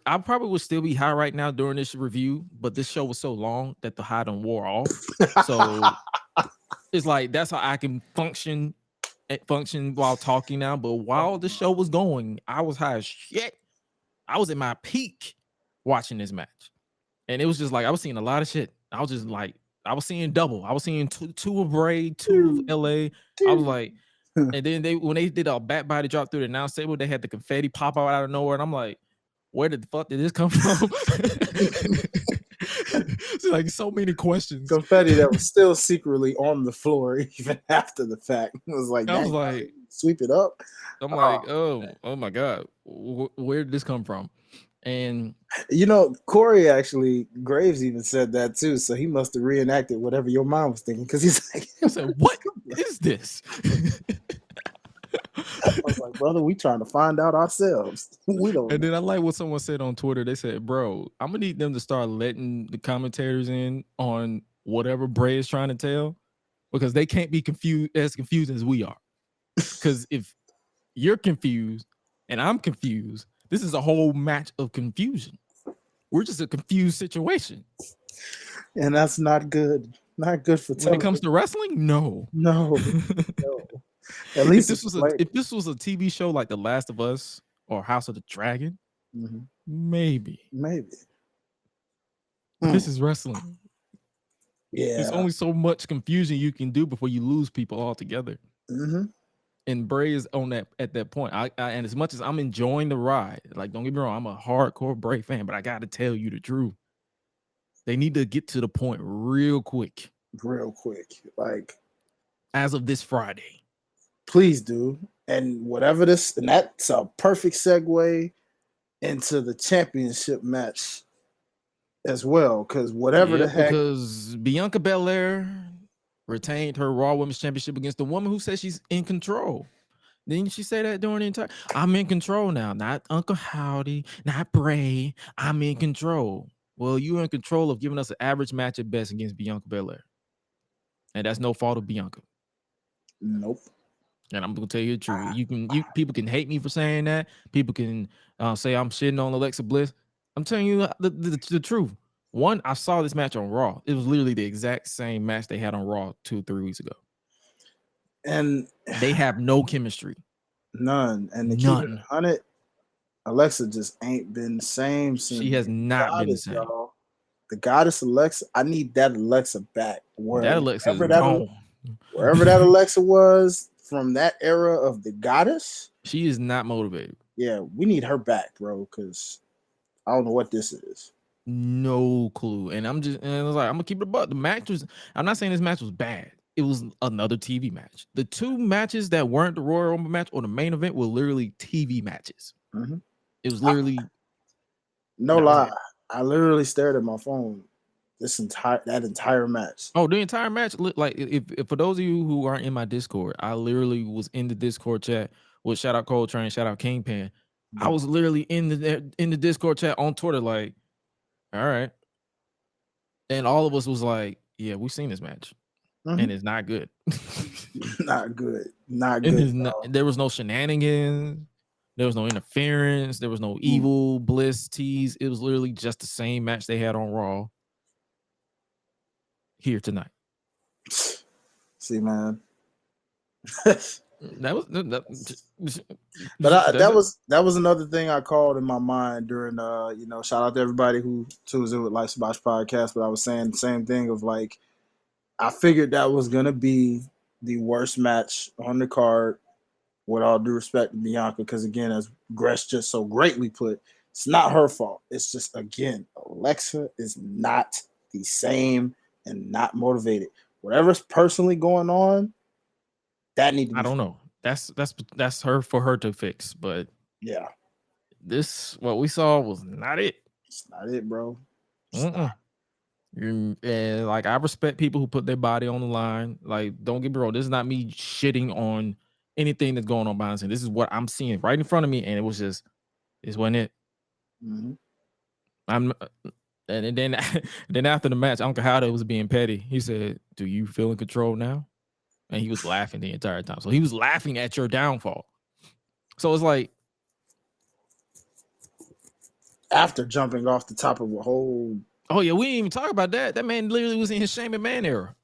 I probably would still be high right now during this review, but this show was so long that the high done wore off. So it's like that's how I can function while talking now. But while the show was going, I was high as shit. I was at my peak watching this match, and it was just like I was seeing a lot of shit. I was just like, I was seeing double. I was seeing two of Bray, two of LA. I was like. And then when they did a back body drop through the announce table, they had the confetti pop out of nowhere, and I'm like, where the fuck did this come from? It's like so many questions. Confetti that was still secretly on the floor even after the fact. It was like, I was like, sweep it up. I'm like, oh my god, where did this come from? And you know, Corey actually Graves even said that too. So he must have reenacted whatever your mom was thinking because he's like, I said, what is this? I was like, brother, we trying to find out ourselves. We don't. And then I like what someone said on Twitter. They said, bro, I'm gonna need them to start letting the commentators in on whatever Bray is trying to tell, because they can't be confused as we are. Because if you're confused and I'm confused, this is a whole match of confusion. We're just a confused situation. And that's not good. Not good for television. When it comes to wrestling, no. No. At least if this was a TV show like The Last of Us or House of the Dragon, maybe. This is wrestling. Yeah. There's only so much confusion you can do before you lose people altogether. And Bray is on that at that point. And as much as I'm enjoying the ride, like don't get me wrong, I'm a hardcore Bray fan, but I got to tell you the truth. They need to get to the point real quick. Like as of this Friday. Please do. And that's a perfect segue into the championship match as well. Because because Bianca Belair retained her Raw Women's Championship against the woman who says she's in control. Didn't she say that during the entire? I'm in control now, not Uncle Howdy, not Bray. I'm in control. Well, you're in control of giving us an average match at best against Bianca Belair. And that's no fault of Bianca. Nope. And I'm gonna tell you the truth. People can hate me for saying that. People can say I'm shitting on Alexa Bliss. I'm telling you the truth. One, I saw this match on Raw. It was literally the exact same match they had on Raw 2-3 weeks ago. And they have no chemistry. None. And to keep it 100, Alexa just ain't been the same since. She has not been the same. Y'all. The goddess Alexa, I need that Alexa back. That Alexa is gone. Wherever that Alexa was from that era of the goddess. She is not motivated. Yeah, we need her back, bro, because I don't know what this is. No clue. And I was like, I'm gonna keep it above. The match was, I'm not saying this match was bad. It was another TV match. The two matches that weren't the Royal Rumble match or the main event were literally TV matches. Mm-hmm. It was literally no lie. I literally stared at my phone that entire match. Oh, the entire match. Like, if for those of you who aren't in my Discord, I literally was in the Discord chat with shout out Coltrane, shout out Kingpin. I was literally in the Discord chat on Twitter, like, all right. And all of us was like, yeah, we've seen this match. And it's not good. Not good. Not good. There was no shenanigans. There was no interference. There was no evil Bliss tease. It was literally just the same match they had on Raw here tonight. See, man. That was another thing I called in my mind during shout out to everybody who tunes in with Life's Botch podcast, but I was saying the same thing of like, I figured that was gonna be the worst match on the card, with all due respect to Bianca, because again, as Gresh just so greatly put, it's not her fault. It's just, again, Alexa is not the same and not motivated. Whatever's personally going on, that needs to be. I don't know. That's her for her to fix. But yeah, what we saw was not it. It's not it, bro. And like, I respect people who put their body on the line. Like, don't get me wrong, this is not me shitting on anything that's going on behind the scenes. This is what I'm seeing right in front of me, and it wasn't it. And then after the match, Uncle Howdy was being petty. He said, "Do you feel in control now?" And he was laughing the entire time. So he was laughing at your downfall. So it's like, after jumping off the top of a whole. Oh yeah, we didn't even talk about that. That man literally was in his Shame Man era,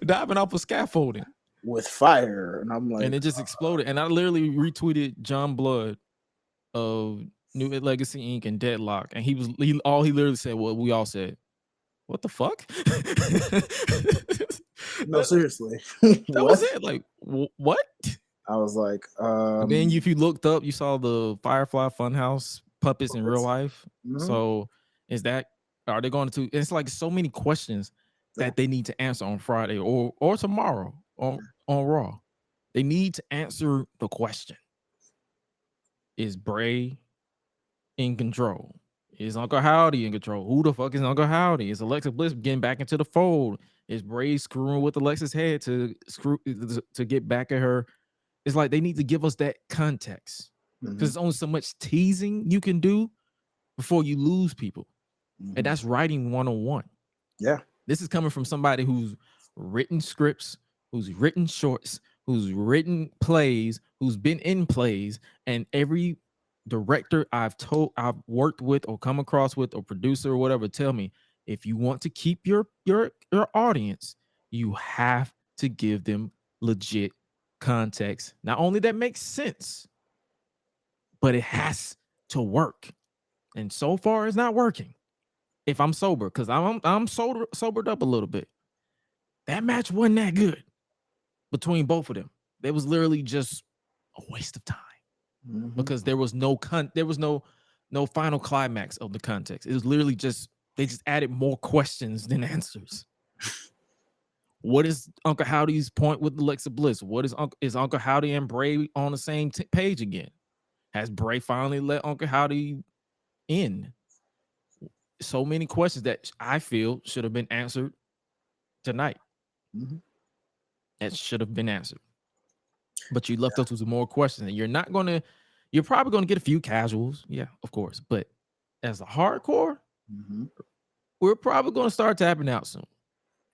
diving off of scaffolding with fire, and I'm like, and it just exploded. And I literally retweeted John Blood of New Legacy Inc. and Deadlock, and he literally said what we all said. What the fuck? No, seriously. That was it. Like, what? I was like, and then if you looked up, you saw the Firefly Funhouse puppets in real life. So are they going to? It's like so many questions that they need to answer on Friday or tomorrow on Raw. They need to answer the question: is Bray in control? Is Uncle Howdy in control? Who the fuck is Uncle Howdy? Is Alexa Bliss getting back into the fold? Is Bray screwing with Alexa's head to get back at her? It's like they need to give us that context, because there's only so much teasing you can do before you lose people. And that's writing 101. Yeah. This is coming from somebody who's written scripts, who's written shorts, who's written plays, who's been in plays, and every director I've worked with or come across with or producer or whatever tell me, if you want to keep your audience, you have to give them legit context. Not only that makes sense, but it has to work. And so far it's not working. If I'm sober, because I'm sobered up a little bit. That match wasn't that good between both of them. It was literally just a waste of time. Because there was no final climax of the context. It was literally just, they just added more questions than answers. What is Uncle Howdy's point with Alexa Bliss? What is Uncle Howdy and Bray on the same page again? Has Bray finally let Uncle Howdy in? So many questions that I feel should have been answered tonight. That should have been answered. But you left us with more questions, and you're probably gonna get a few casuals, yeah, of course. But as a hardcore, we're probably gonna start tapping out soon.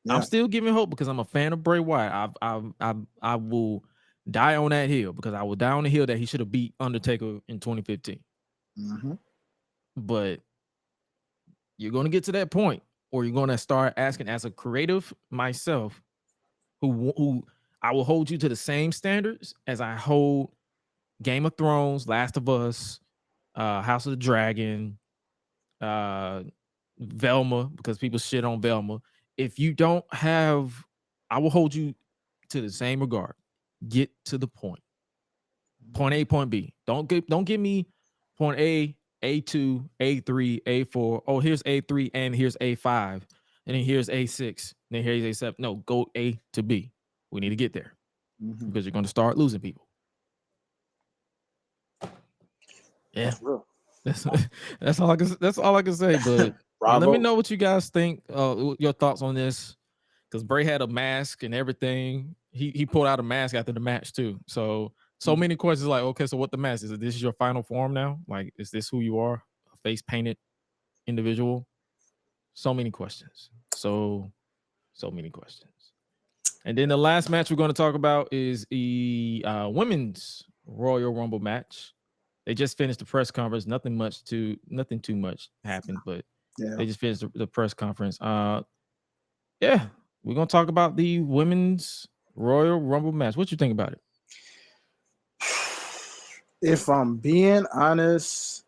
Yeah. I'm still giving hope because I'm a fan of Bray Wyatt. I will die on that hill, because I will die on the hill that he should have beat Undertaker in 2015. But you're gonna get to that point, or you're gonna start asking, as a creative myself, who I will hold you to the same standards as I hold Game of Thrones, Last of Us, House of the Dragon, Velma, because people shit on Velma. If you don't have, I will hold you to the same regard. Get to the point. Point A, point B. Don't give me point A, A2, A3, A4. Oh, here's A3 and here's A5. And then here's A6. And then here's A7. No, go A to B. We need to get there. Because you're going to start losing people. Yeah. That's all I can say. But Let me Bravo. know what you guys think. Your thoughts on this, because Bray had a mask and everything. He pulled out a mask after the match too. So many questions. Like, okay, so what the mask is? This your final form now? Like, is this who you are? A face painted individual? So many questions. So many questions. And then the last match we're going to talk about is the women's Royal Rumble match. They just finished the press conference. Nothing too much happened, but they just finished the press conference. Yeah, we're gonna talk about the women's Royal Rumble match. What you think about it? If I'm being honest,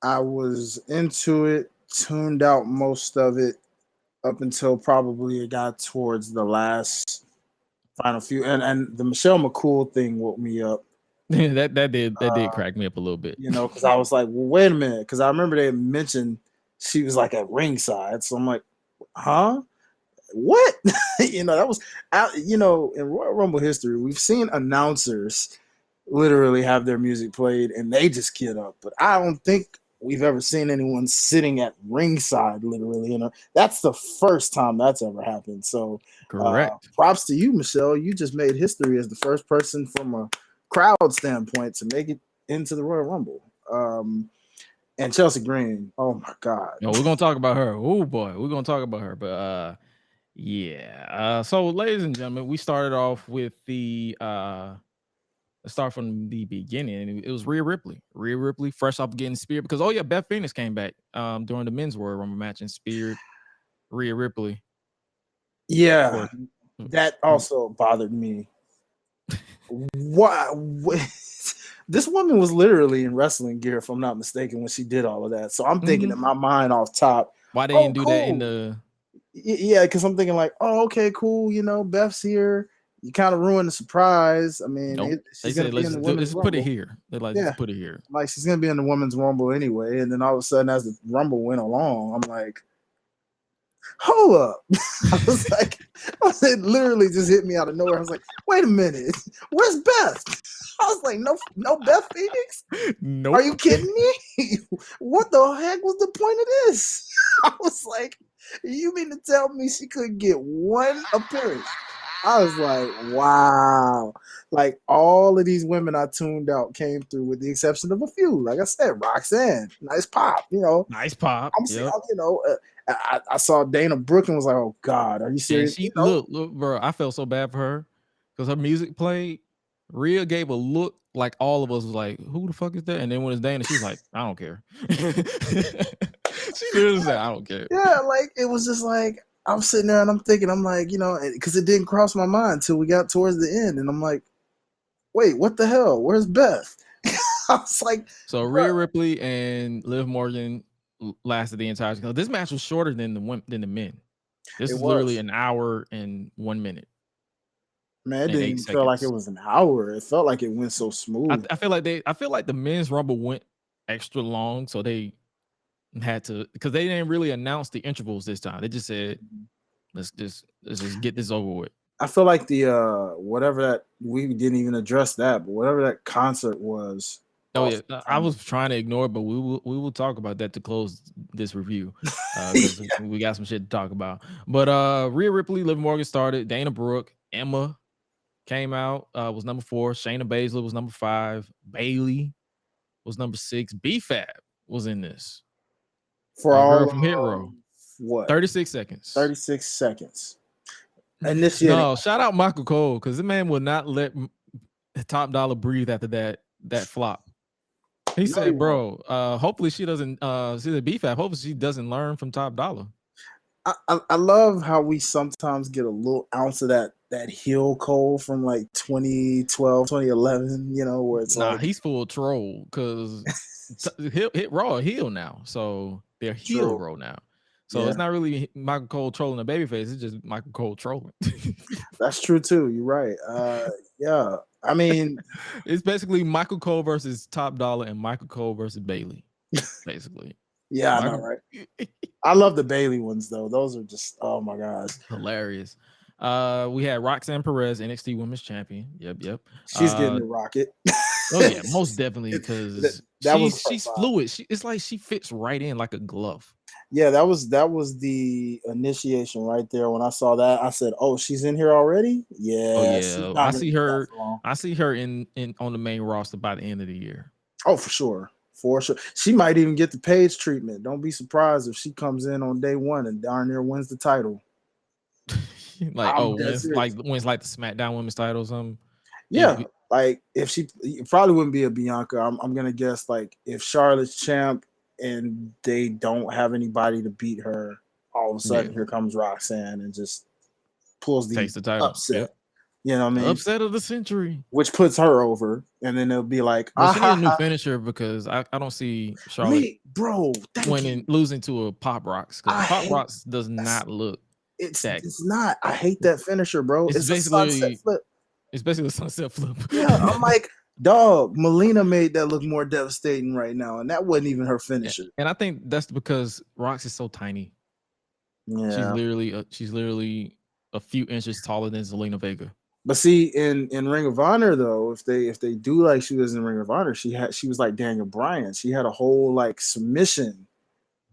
I was into it, tuned out most of it up until probably it got towards the last final few, and the Michelle McCool thing woke me up. that did crack me up a little bit. You know, because I was like, well, wait a minute, because I remember they mentioned she was like at ringside, so I'm like, huh? What? You know, that was out. You know, in Royal Rumble history, we've seen announcers literally have their music played and they just get up, but I don't think we've ever seen anyone sitting at ringside literally. You know, that's the first time that's ever happened. So correct. Props to you, Michelle. You just made history as the first person from a crowd standpoint to make it into the Royal Rumble. And Chelsea Green, oh my God. No, we're gonna talk about her. Oh boy, we're gonna talk about her. But yeah. So ladies and gentlemen, we started off with the let's start from the beginning. It was Rhea Ripley. Rhea Ripley, fresh off getting speared because Beth Phoenix came back during the men's Royal Rumble match and speared Rhea Ripley. Yeah, that also bothered me. What? This woman was literally in wrestling gear, if I'm not mistaken, when she did all of that. So I'm thinking in my mind off top, why they didn't do that in the? Yeah, because I'm thinking like, oh, okay, cool. You know, Beth's here. You kind of ruined the surprise. I mean, they said let's put it here. They're like, let's put it here. Like she's gonna be in the women's Rumble anyway. And then all of a sudden, as the Rumble went along, I'm like, hold up. It literally just hit me out of nowhere. I was like, wait a minute, where's Beth? I was like, no Beth Phoenix? Nope. Are you kidding me? What the heck was the point of this? I was like, you mean to tell me she couldn't get one appearance? I was like, wow. Like all of these women I tuned out came through with the exception of a few. Like I said, Roxanne, nice pop, you know. Nice pop. I saw Dana Brooke and was like, oh God, are you serious? And look, bro, I felt so bad for her because her music played. Rhea gave a look like all of us was like, who the fuck is that? And then when it's Dana, she's like, I don't care. She literally said, I don't care. Yeah, like it was just like I'm sitting there and I'm thinking, I'm like, you know, because it didn't cross my mind until we got towards the end, and I'm like, wait, what the hell? Where's Beth? I was like, so Rhea Ripley and Liv Morgan lasted the entire time. This match was shorter than the men. This is literally an hour and 1 minute. Man, it didn't even feel like it was an hour. It felt like it went so smooth. I feel like the men's Rumble went extra long, so they had to, because they didn't really announce the intervals this time. They just said, let's just get this over with. I feel like the whatever that, we didn't even address that, but whatever that concert was. Oh yeah, I was trying to ignore it, but we will talk about that to close this review. We got some shit to talk about. But Rhea Ripley, Liv Morgan started. Dana Brooke, Emma came out, was number 4. Shayna Baszler was number 5. Bailey was number 6. B-Fab was in this. For all from Hit Row. What? 36 seconds. 36 seconds. And this year, no, shout out Michael Cole, because the man would not let Top Dollar breathe after that flop. He said, bro, hopefully she doesn't see the B-Fab. Hopefully she doesn't learn from Top Dollar. I love how we sometimes get a little ounce of that heel Cole from like 2012, 2011, you know, where it's he's full troll because Hit Raw a heel now. So they're heel Raw now. So it's not really Michael Cole trolling a babyface. It's just Michael Cole trolling. That's true too. You're right. Yeah. I mean, it's basically Michael Cole versus Top Dollar and Michael Cole versus Bailey, basically. Yeah, I know, right? I love the Bailey ones though. Those are just, oh my gosh, hilarious. We had Roxanne Perez, NXT Women's Champion. Yep. She's getting the rocket. Oh yeah, most definitely, because she's fluid. It's like she fits right in like a glove. Yeah, that was the initiation right there. When I saw that, I said, "Oh, she's in here already." Oh Yeah, she's yeah, not gonna be that for long. I see her in on the main roster by the end of the year. Oh, for sure, for sure. She might even get the Paige treatment. Don't be surprised if she comes in on day one and darn near wins the title. Like, I'm oh, dead serious. wins like the SmackDown Women's title or something. Yeah, like if she, it probably wouldn't be a Bianca. I'm gonna guess like if Charlotte's champ and they don't have anybody to beat her, all of a sudden here comes Roxanne and just pulls the Takes the title. upset. Yep. You know what I mean? Upset of the century. Which puts her over, and then it'll be like, But she needs a new finisher because I don't see Charlotte losing to a Pop Rocks because Pop Rocks does not look. It's not. I hate that finisher, bro. It's basically a sunset flip. It's basically a sunset flip. Yeah, I'm like, dog. Melina made that look more devastating right now, and that wasn't even her finisher. And I think that's because Rox is so tiny. Yeah, she's literally a few inches taller than Zelina Vega. But see, in Ring of Honor though, if they do like she was in Ring of Honor, she was like Daniel Bryan. She had a whole like submission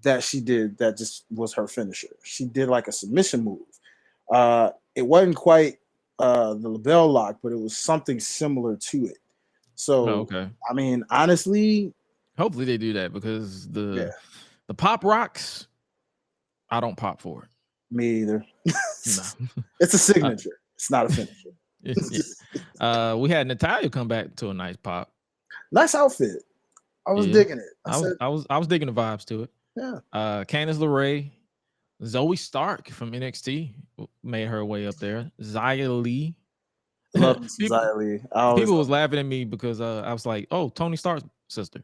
that she did that just was her finisher. She did like a submission move. It wasn't quite the label lock, but it was something similar to it. So I mean, honestly, hopefully they do that because the Pop Rocks, I don't pop for it. Me either. No. It's a signature. It's not a finisher. We had Natalya come back to a nice pop. Nice outfit. I was digging it. I was digging the vibes to it. Yeah. Candice LeRae, Zoe Stark from NXT made her way up there. Xia Li. Love Xia Li. People was laughing at me because I was like, "Oh, Tony Stark's sister,"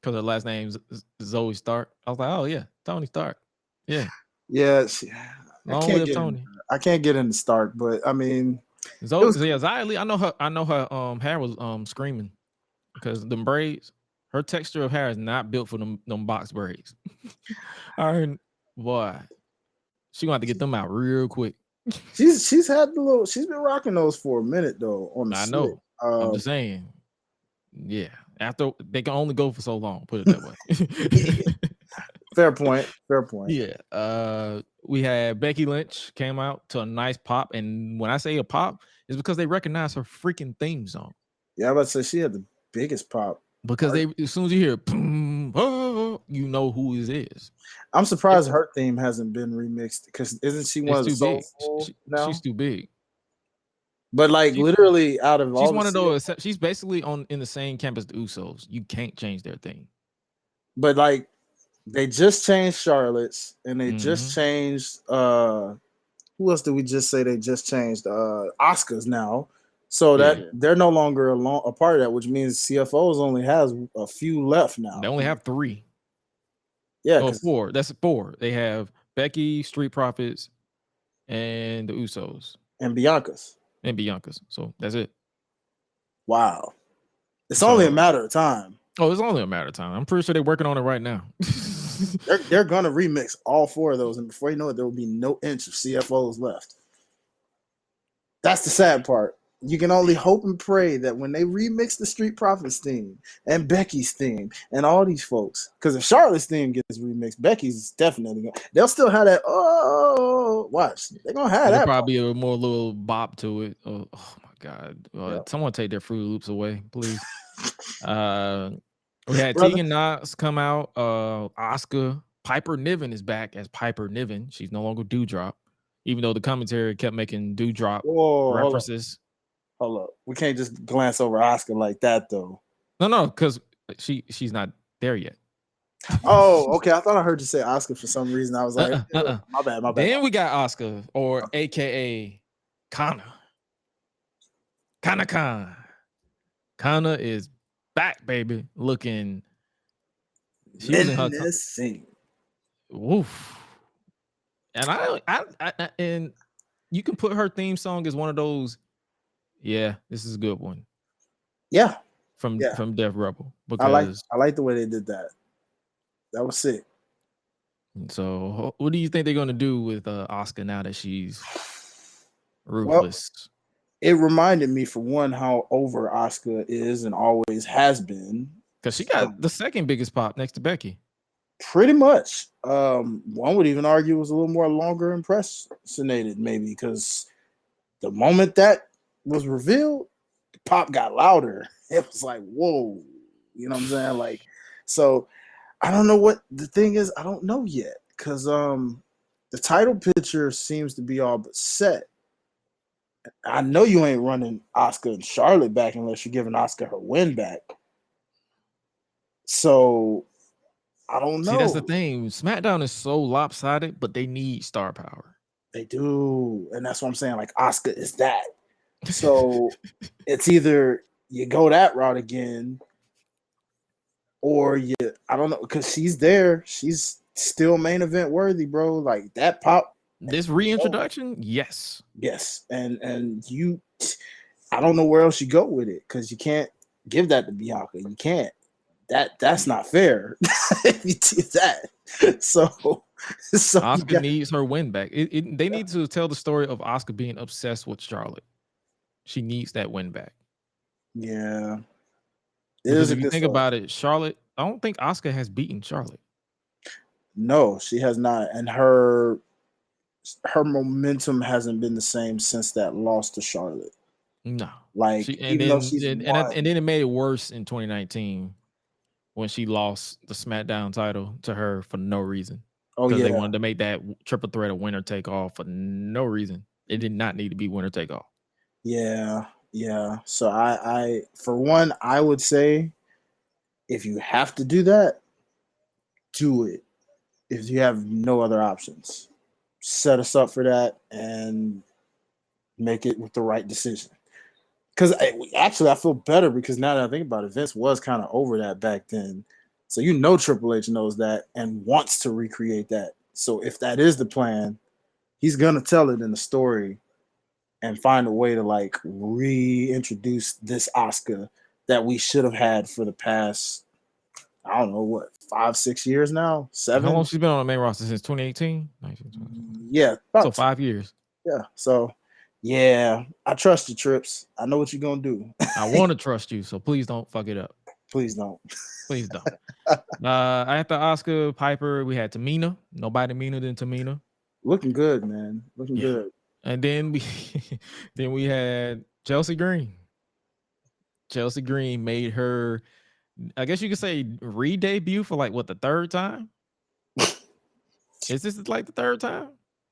because her last name's Zoe Stark. I was like, "Oh yeah, Tony Stark." Yeah. Yeah. I I can't get into Stark, but I mean, Xia Li. I know her hair was screaming because the braids. Her texture of hair is not built for them box braids. I heard, boy, she gonna have to get them out real quick. She's been rocking those for a minute though. I know. I'm just saying. Yeah. After they can only go for so long, put it that way. Fair point. Yeah. We had Becky Lynch came out to a nice pop, and when I say a pop, it's because they recognize her freaking theme song. Yeah, I was about to say she had the biggest pop. Because as soon as you hear, you know who it is. I'm surprised her theme hasn't been remixed because isn't she one of the Soulful now? She's too big. But like literally out of all, she's one of those. She's basically in the same camp as the Usos. You can't change their thing. But like they just changed Charlotte's, and they just changed. Who else did we just say they just changed? Asuka's now. So that they're no longer a part of that, which means CFOs only has a few left now. They only have 3. Yeah, 4. That's 4. They have Becky, Street Profits, and the Usos. And Bianca's. So that's it. Wow. It's only a matter of time. Oh, it's only a matter of time. I'm pretty sure they're working on it right now. they're gonna remix all 4 of those, and before you know it, there will be no inch of CFOs left. That's the sad part. You can only hope and pray that when they remix the Street Profits theme and Becky's theme and all these folks, because if Charlotte's theme gets remixed, Becky's definitely going. They'll still have that. Oh, watch. They're gonna have that. Probably a more little bop to it. Oh my God! Someone take their Fruit Loops away, please. We had Tegan Knox come out. Asuka, Piper Niven is back as Piper Niven. She's no longer Dewdrop, even though the commentary kept making Dewdrop references. Hold up. We can't just glance over Asuka like that, though. No, because she's not there yet. Oh, okay. I thought I heard you say Asuka for some reason. I was like, my bad. Then we got Asuka, or AKA Kana. Kana. Kana is back, baby. Looking. She was in her woof. And I and you can put her theme song as one of those. Yeah, this is a good one. Yeah, from Death Rebel. Because I like the way they did that. That was sick. So, what do you think they're going to do with Asuka now that she's ruthless? Well, it reminded me, for one, how over Asuka is and always has been. Because she got the second biggest pop next to Becky. Pretty much. One would even argue it was a little more longer impersonated, maybe, because the moment that was revealed, the pop got louder. It was like, whoa, you know what I'm saying? Like, so I don't know what the thing is. I don't know yet because the title picture seems to be all but set. I know you ain't running Asuka and Charlotte back unless you're giving Asuka her win back. So I don't know. See, that's the thing. SmackDown is so lopsided, but they need star power. They do, and that's what I'm saying. Like Asuka is that. So it's either you go that route again, or I don't know, because she's there. She's still main event worthy, bro. Like that pop. This reintroduction, yes. And you, I don't know where else you go with it because you can't give that to Bianca. You can't. That's not fair. If you do that, so Asuka needs her win back. They need to tell the story of Asuka being obsessed with Charlotte. She needs that win back. Yeah. Because if you think about it, Charlotte, I don't think Asuka has beaten Charlotte. No, she has not. And her momentum hasn't been the same since that loss to Charlotte. No. Like, and then it made it worse in 2019 when she lost the SmackDown title to her for no reason. Oh, yeah. Because they wanted to make that triple threat a winner take all for no reason. It did not need to be winner take all. Yeah. So I for one, I would say if you have to do that, do it. If you have no other options, set us up for that and make it with the right decision. Because actually, I feel better because now that I think about it, Vince was kind of over that back then. So Triple H knows that and wants to recreate that. So if that is the plan, he's gonna tell it in the story and find a way to like reintroduce this Asuka that we should have had for the past, I don't know what, 5-6 years now, 7. How long she's been on the main roster since 2018? Yeah, so 5 years. Yeah, so yeah, I trust you, Trips. I know what you're gonna do. I want to trust you, so please don't fuck it up. Please don't. Please don't. After Asuka, Piper, we had Tamina. Nobody meaner than Tamina. Looking good, man. Looking good. And then we had Chelsea Green. Chelsea Green made her, I guess you could say, re-debut for like what, the third time? Is this like the third time?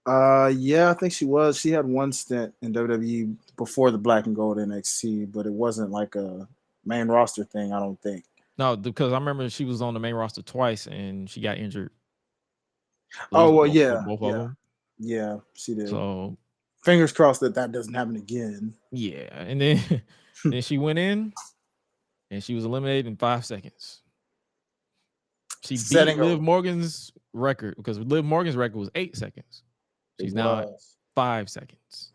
Yeah, I think she was. She had one stint in WWE before the Black and Gold NXT, but it wasn't like a main roster thing, I don't think. No, because I remember she was on the main roster twice and she got injured. Oh, well, Both of them. Yeah, she did. So fingers crossed that doesn't happen again. Yeah, and then she went in and she was eliminated in 5 seconds. She beat Liv Morgan's record because Liv Morgan's record was 8 seconds. She's now at 5 seconds.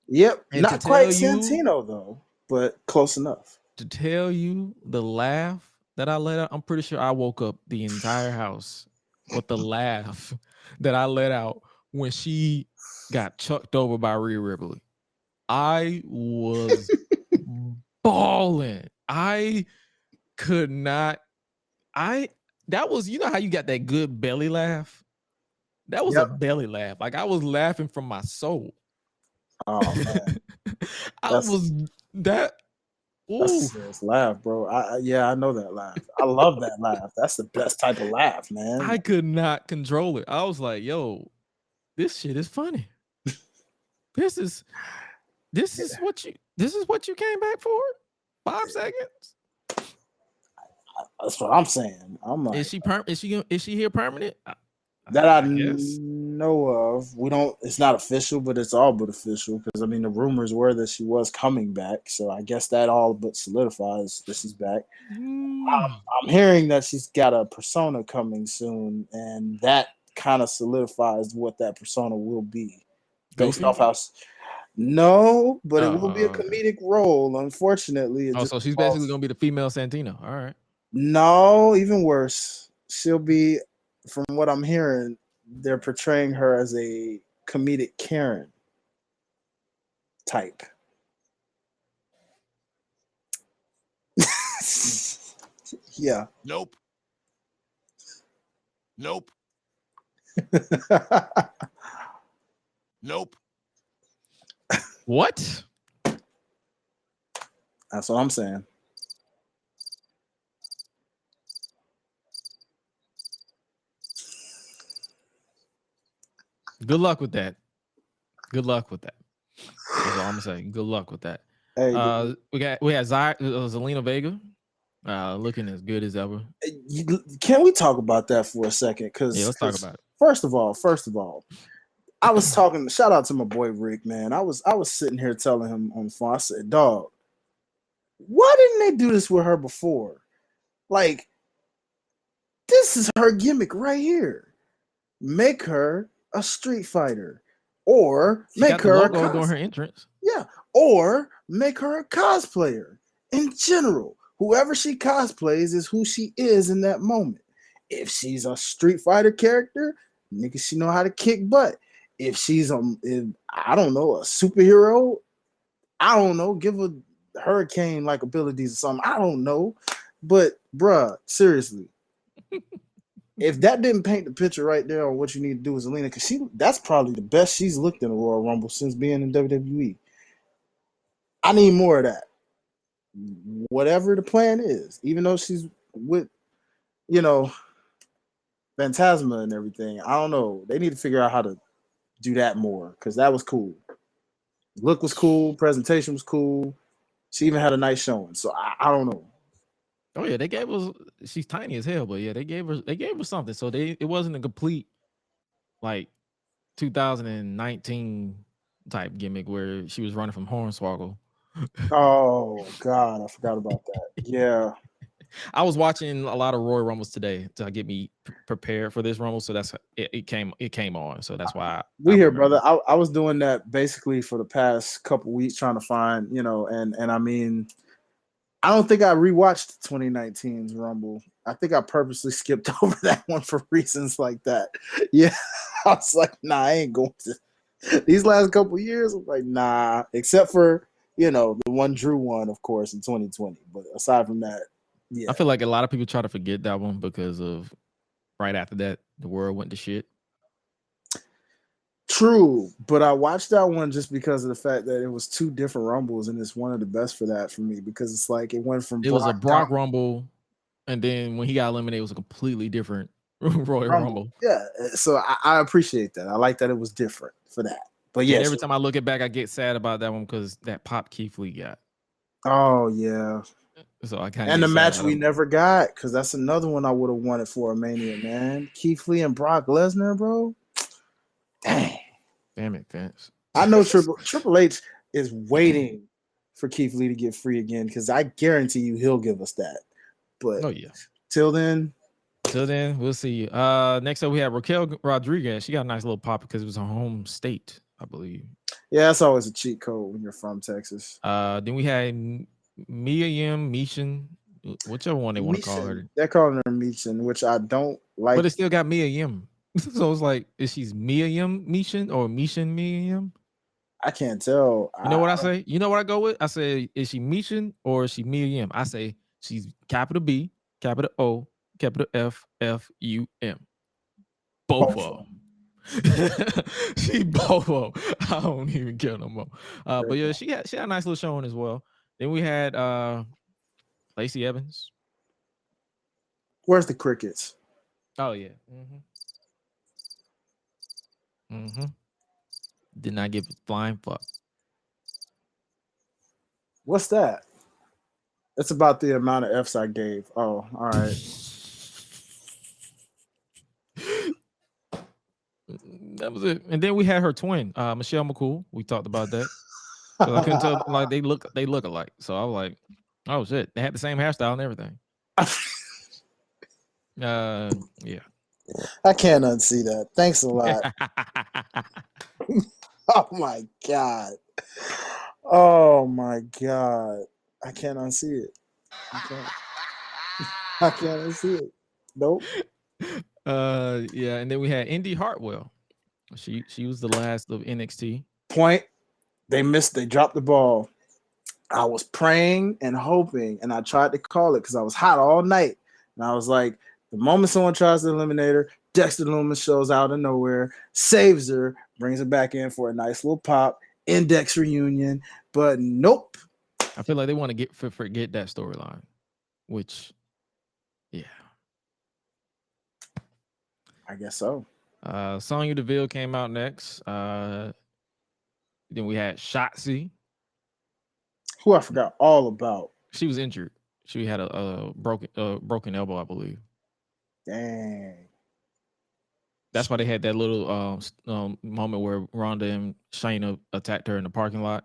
Yep, and not quite Santino though, but close enough. To tell you the laugh that I let out, I'm pretty sure I woke up the entire house with the laugh that I let out when she got chucked over by Rhea Ripley. I was bawling. I could not. That was, you know how you got that good belly laugh? That was a belly laugh. Like I was laughing from my soul. Oh man. That's a serious laugh, bro. I know that laugh. I love that laugh. That's the best type of laugh, man. I could not control it. I was like, yo, this shit is funny. This is what you came back for? 5 seconds? That's what I'm saying. I'm like, is she here permanent? That I know of. We don't. It's not official, but it's all but official because I mean the rumors were that she was coming back, so I guess that all but solidifies that she's back. I'm hearing that she's got a persona coming soon, and that kind of solidifies what that persona will be. Based off how. No, but it will be a comedic role. Unfortunately, so she's basically gonna be the female Santino. All right. No, even worse. She'll be. From what I'm hearing, they're portraying her as a comedic Karen type. Yeah. Nope. Nope. Nope. What? That's what I'm saying. Good luck with that. Good luck with that. That's all I'm gonna say. Good luck with that. Hey, we had Zelina Vega, looking as good as ever. can we talk about that for a second? Because let's talk about it. First of all, I was talking. Shout out to my boy Rick, man. I was sitting here telling him on the phone. I said, "Dog, why didn't they do this with her before? Like, this is her gimmick right here. Make her a street fighter, or make her during her entrance. Yeah, or make her a cosplayer in general. Whoever she cosplays is who she is in that moment. If she's a Street Fighter character, nigga, she know how to kick butt. If she's I don't know, a superhero, I don't know, give her hurricane like abilities or something. I don't know, but bruh, seriously, if that didn't paint the picture right there on what you need to do with Zelina, because that's probably the best she's looked in a Royal Rumble since being in WWE. I need more of that. Whatever the plan is, even though she's with, Phantasma and everything, I don't know. They need to figure out how to do that more, because that was cool. Look was cool. Presentation was cool. She even had a nice showing. So I don't know. Oh yeah, they gave us. She's tiny as hell, but yeah, they gave her something. So it wasn't a complete like 2019 type gimmick where she was running from Hornswoggle. Oh God, I forgot about that. Yeah, I was watching a lot of Royal Rumbles today to get me prepared for this Rumble. So that's it came on. So that's why we here, brother. I was doing that basically for the past couple weeks, trying to find, and I mean, I don't think I rewatched 2019's Rumble. I think I purposely skipped over that one for reasons like that. Yeah, I was like, nah, I ain't going to. These last couple years, I'm like, nah, except for, the one Drew won, of course, in 2020. But aside from that, yeah. I feel like a lot of people try to forget that one because of right after that, the world went to shit. True, but I watched that one just because of the fact that it was two different Rumbles, and it's one of the best for that for me, because it's like it went from was a Brock Rumble, and then when he got eliminated, it was a completely different Royal Rumble. Yeah, so I appreciate that. I like that it was different for that. But yeah, every time I look it back, I get sad about that one because that pop Keith Lee got. Oh yeah. So I kind of and the match we never got, because that's another one I would have wanted for a Mania, man. Keith Lee and Brock Lesnar, bro. Damn it, Vince. I know Triple H is waiting for Keith Lee to get free again, because I guarantee you he'll give us that. But till then, we'll see. Next up we have Raquel Rodriguez. She got a nice little pop because it was her home state, I believe. Yeah, that's always a cheat code when you're from Texas. Then we had Mia Yim, Michin, whichever one they want to call her. They're calling her Michin, which I don't like. But it still got Mia Yim. So it's like, is she's Mia Yim Michin or Michin Mia Yim? I can't tell. You know what I say? You know what I go with? I say, is she Michin or is she Mia Yim? I say she's capital B, capital O, capital F, F-U-M. Both of them. She both of them. I don't even care no more. But yeah, she had a nice little showing as well. Then we had Lacey Evans. Where's the crickets? Oh yeah. Did not give a flying fuck. What's that? It's about the amount of F's I gave. Oh, all right. That was it. And then we had her twin, Michelle McCool. We talked about that. I couldn't tell, like they look alike. So I was like, oh shit, they had the same hairstyle and everything. Yeah. I can't unsee that. Thanks a lot. Oh my god. Oh my god. I can't unsee it. I can't unsee it. Nope. Yeah, and then we had Indy Hartwell. She was the last of NXT. Point. They dropped the ball. I was praying and hoping, and I tried to call it because I was hot all night. And I was like, the moment someone tries to eliminate her, Dexter Lumis shows out of nowhere, saves her, brings her back in for a nice little pop, index reunion, but nope. I feel like they want to forget that storyline, which, yeah. I guess so. Sonya Deville came out next. Then we had Shotzi. Who I forgot all about. She was injured. She had a broken elbow, I believe. Dang. That's why they had that little moment where Ronda and Shayna attacked her in the parking lot,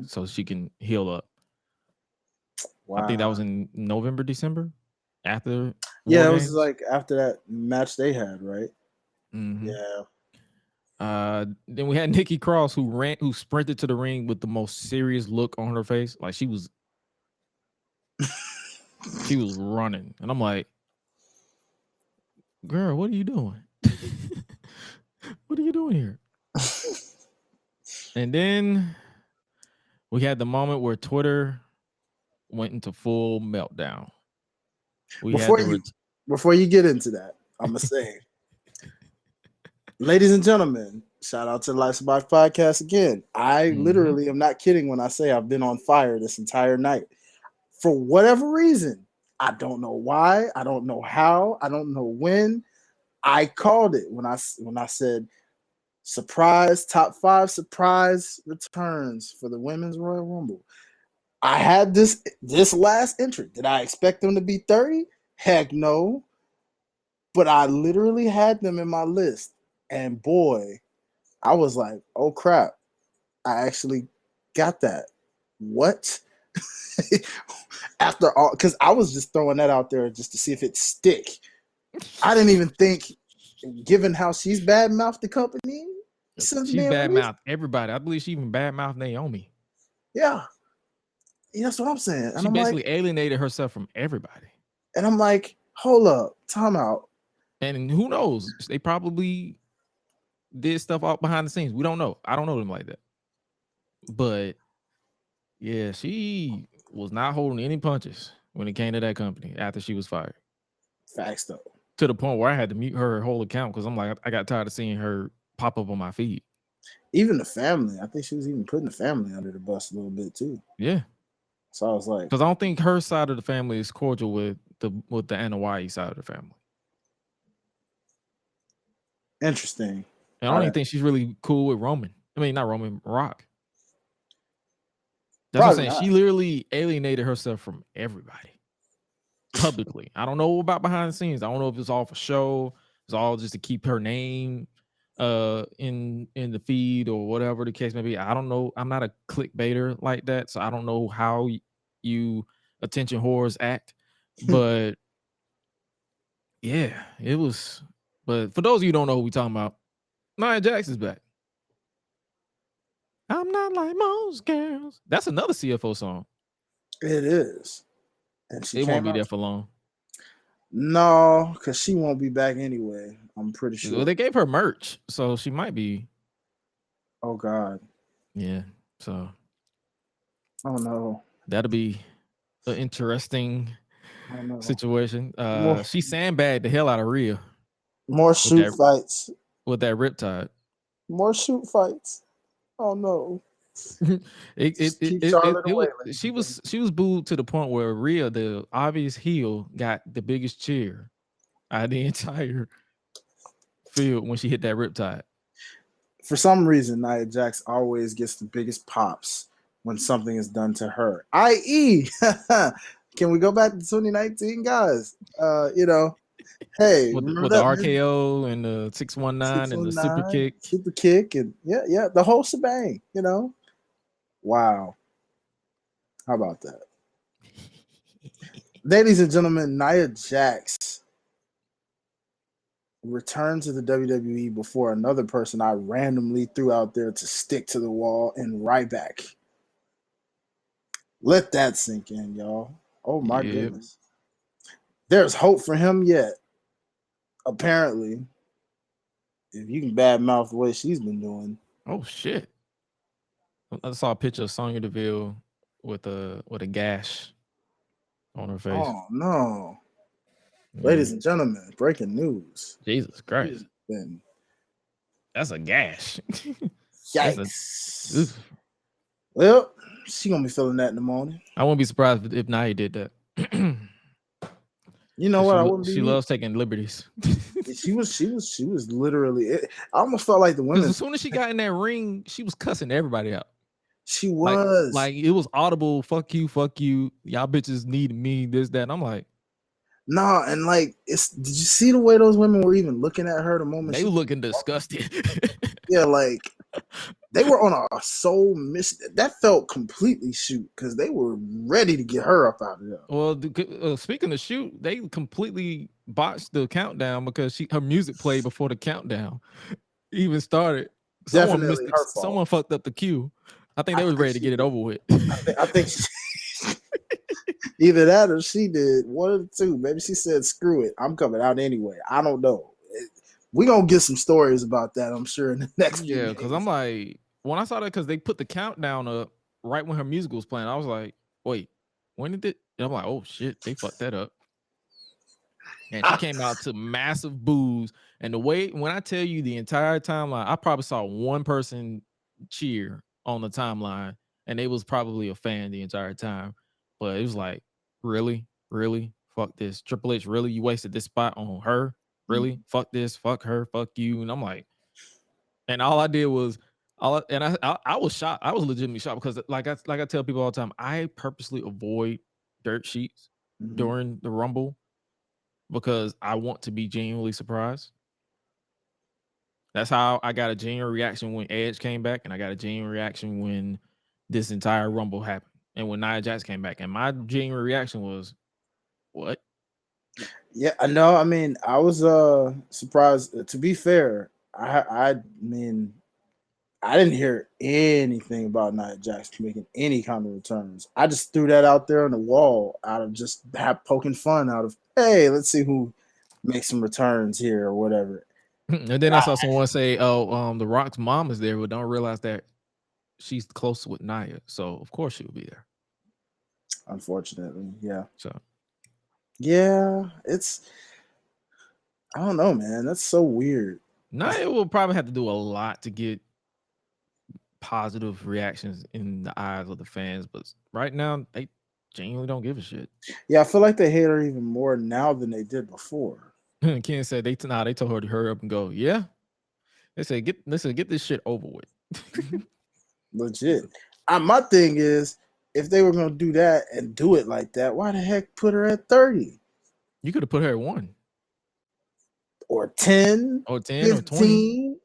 so she can heal up. Wow. I think that was in November, December, after. Yeah, it was like after that match they had, right? Mm-hmm. Yeah. Then we had Nikki Cross who sprinted to the ring with the most serious look on her face, like she was running, and I'm like, girl, what are you doing? What are you doing here? And then we had the moment where Twitter went into full meltdown. Before you get into that, I'm gonna say, ladies and gentlemen, shout out to the Life's About podcast again. I literally am not kidding when I say I've been on fire this entire night. For whatever reason, I don't know why, I don't know how, I don't know when. I called it when I said surprise top 5 surprise returns for the Women's Royal Rumble. I had this last entry. Did I expect them to be 30? Heck no. But I literally had them in my list. And boy, I was like, oh crap. I actually got that. What? After all, because I was just throwing that out there just to see if it stick. I didn't even think, given how she's bad-mouthed the company. She's bad-mouthed everybody. I believe she even bad-mouthed Naomi. Yeah. That's what I'm saying. And she I'm basically alienated herself from everybody. And I'm like, hold up, time out. And who knows? They probably did stuff out behind the scenes. We don't know. I don't know them like that. But yeah, she was not holding any punches when it came to that company after she was fired. Facts though. To the point where I had to mute her whole account because I'm like, I got tired of seeing her pop up on my feed. Even the family. I think she was even putting the family under the bus a little bit too. Yeah. So I was like, because I don't think her side of the family is cordial with the Anna Wyatt side of the family. Interesting. And I don't even think she's really cool with Roman. I mean, not Roman, Rock. That's what I'm saying. Not. She literally alienated herself from everybody publicly. I don't know about behind the scenes. I don't know if it's all for show. It's all just to keep her name in the feed or whatever the case may be. I don't know. I'm not a clickbaiter like that, so I don't know how you attention whores act. But yeah, it was. But for those of you who don't know who we talking about, Nia Jax's back. I'm not like most girls. That's another CFO song. It is. And she won't be there for long. No, because she won't be back anyway. I'm pretty sure. Well, they gave her merch, so she might be. Oh God. Yeah. So. Oh no. That'll be an interesting situation. She sandbagged the hell out of Rhea. More shoot fights. With that Riptide. More shoot fights. Oh no. She was booed to the point where Rhea, the obvious heel, got the biggest cheer out of the entire field when she hit that Riptide. For some reason, Nia Jax always gets the biggest pops when something is done to her. I.e., can we go back to 2019, guys? Hey, with the RKO and the 619 and the super kick, and yeah, the whole shebang. Wow, how about that, ladies and gentlemen? Nia Jax returned to the WWE before another person I randomly threw out there to stick to the wall, and Ryback. Let that sink in, y'all. Oh my goodness. There's hope for him yet. Apparently, if you can badmouth the way she's been doing. Oh shit. I saw a picture of Sonya Deville with a gash on her face. Oh no. Ladies and gentlemen, breaking news. Jesus Christ. Then That's a gash. yikes. Well, she gonna be feeling that in the morning. I wouldn't be surprised if Nia did that. You know what? I wouldn't be. She loves taking liberties. She was literally. I almost felt like the women. As soon as she got in that ring, she was cussing everybody out. She was like it was audible. Fuck you, y'all bitches need me. This, that. And I'm like, nah. And like, did you see the way those women were even looking at her the moment they were looking disgusted? Yeah, like they were on a soul mission. That felt completely shoot because they were ready to get her up out of there. Well, speaking of shoot, they completely botched the countdown because her music played before the countdown even started. Someone fucked up the cue. I think they was ready to get it over with. I think either that or she did. One of the two. Maybe she said, "Screw it, I'm coming out anyway." I don't know. We're gonna get some stories about that, I'm sure, in the next few days. Because I'm like, when I saw that, because they put the countdown up right when her music was playing, I was like, wait, when did it? And I'm like, oh shit, they fucked that up. And she came out to massive boos. And the way, when I tell you the entire timeline, I probably saw one person cheer on the timeline, and they was probably a fan the entire time. But it was like, really? Fuck this. Triple H, really? You wasted this spot on her? Really? Fuck this, fuck her, fuck you. And I'm like, and all I did was, I was shocked. I was legitimately shocked because like I tell people all the time, I purposely avoid dirt sheets during the Rumble because I want to be genuinely surprised. That's how I got a genuine reaction when Edge came back, and I got a genuine reaction when this entire Rumble happened, and when Nia Jax came back. And my genuine reaction was, what? Yeah, I know. I mean, I was surprised. To be fair, I mean, I didn't hear anything about Nia Jax making any kind of returns. I just threw that out there on the wall out of just poking fun out of, hey, let's see who makes some returns here or whatever. And then I saw someone say, "Oh, The Rock's mom is there," but don't realize that she's close with Nia, so of course she will be there. Unfortunately, yeah. So. Yeah, I don't know, man. That's so weird. Nia will probably have to do a lot to get positive reactions in the eyes of the fans, but right now they genuinely don't give a shit. Yeah, I feel like they hate her even more now than they did before. Ken said they told her to hurry up and go. Yeah, they said get this shit over with. Legit. My thing is, if they were gonna do that and do it like that, why the heck put her at 30? You could have put her at 1 or 10 or 10 15, or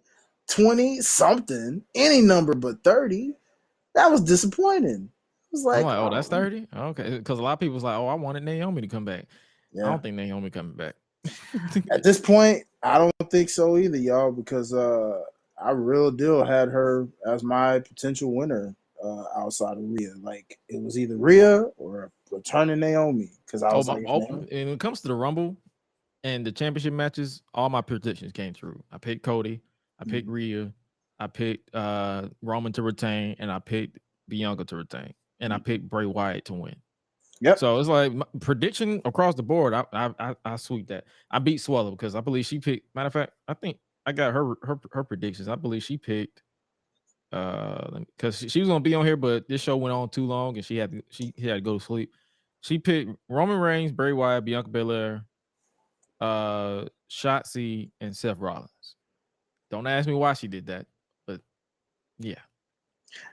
20, something, any number but 30. That was disappointing. It was like, oh, that's 30? Okay, because a lot of people was like, oh, I wanted Naomi to come back. Yeah. I don't think Naomi coming back. At this point, I don't think so either, y'all, because I real deal had her as my potential winner outside of Rhea. Like, it was either Rhea or returning Naomi, because I was when it comes to the Rumble and the championship matches, all my predictions came through. I picked Cody, I picked Rhea, I picked Roman to retain, and I picked Bianca to retain, and I picked Bray Wyatt to win. Yep. So it's like prediction across the board. I sweep that. I beat Swallow because I believe she picked. Matter of fact, I think I got her predictions. I believe she picked because she was gonna be on here, but this show went on too long and she had to go to sleep. She picked Roman Reigns, Bray Wyatt, Bianca Belair, Shotzi, and Seth Rollins. Don't ask me why she did that, but yeah.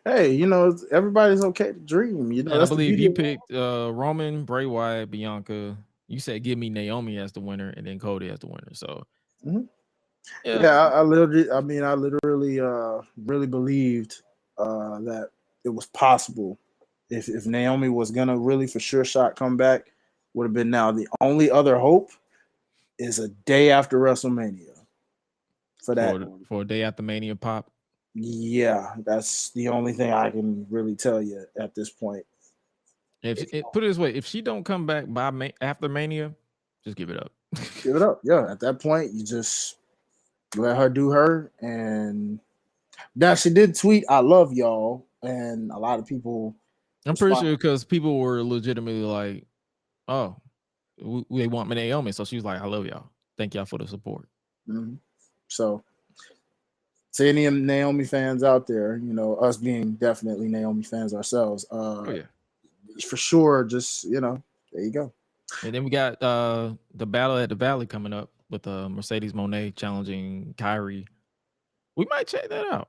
Hey, you know, everybody's okay to dream. You know, and I believe you picked Roman, Bray Wyatt, Bianca. You said give me Naomi as the winner and then Cody as the winner. So yeah, I literally really believed that it was possible. If Naomi was gonna really for sure shot come back, would have been now. The only other hope is a day after WrestleMania for that. For a day after Mania pop. Yeah, that's the only thing I can really tell you at this point. Put it this way, if she don't come back by after Mania, just give it up. Give it up. Yeah, at that point, you just let her do her. And now she did tweet, "I love y'all," and a lot of people. I'm pretty sure because people were legitimately like, "Oh, they want me Naomi. So she was like, I love y'all. Thank y'all for the support. Mm-hmm. So to any Naomi fans out there, you know, us being definitely Naomi fans ourselves, for sure, just, you know, there you go. And then we got the Battle at the Valley coming up with Mercedes Moné challenging Kyrie. We might check that out.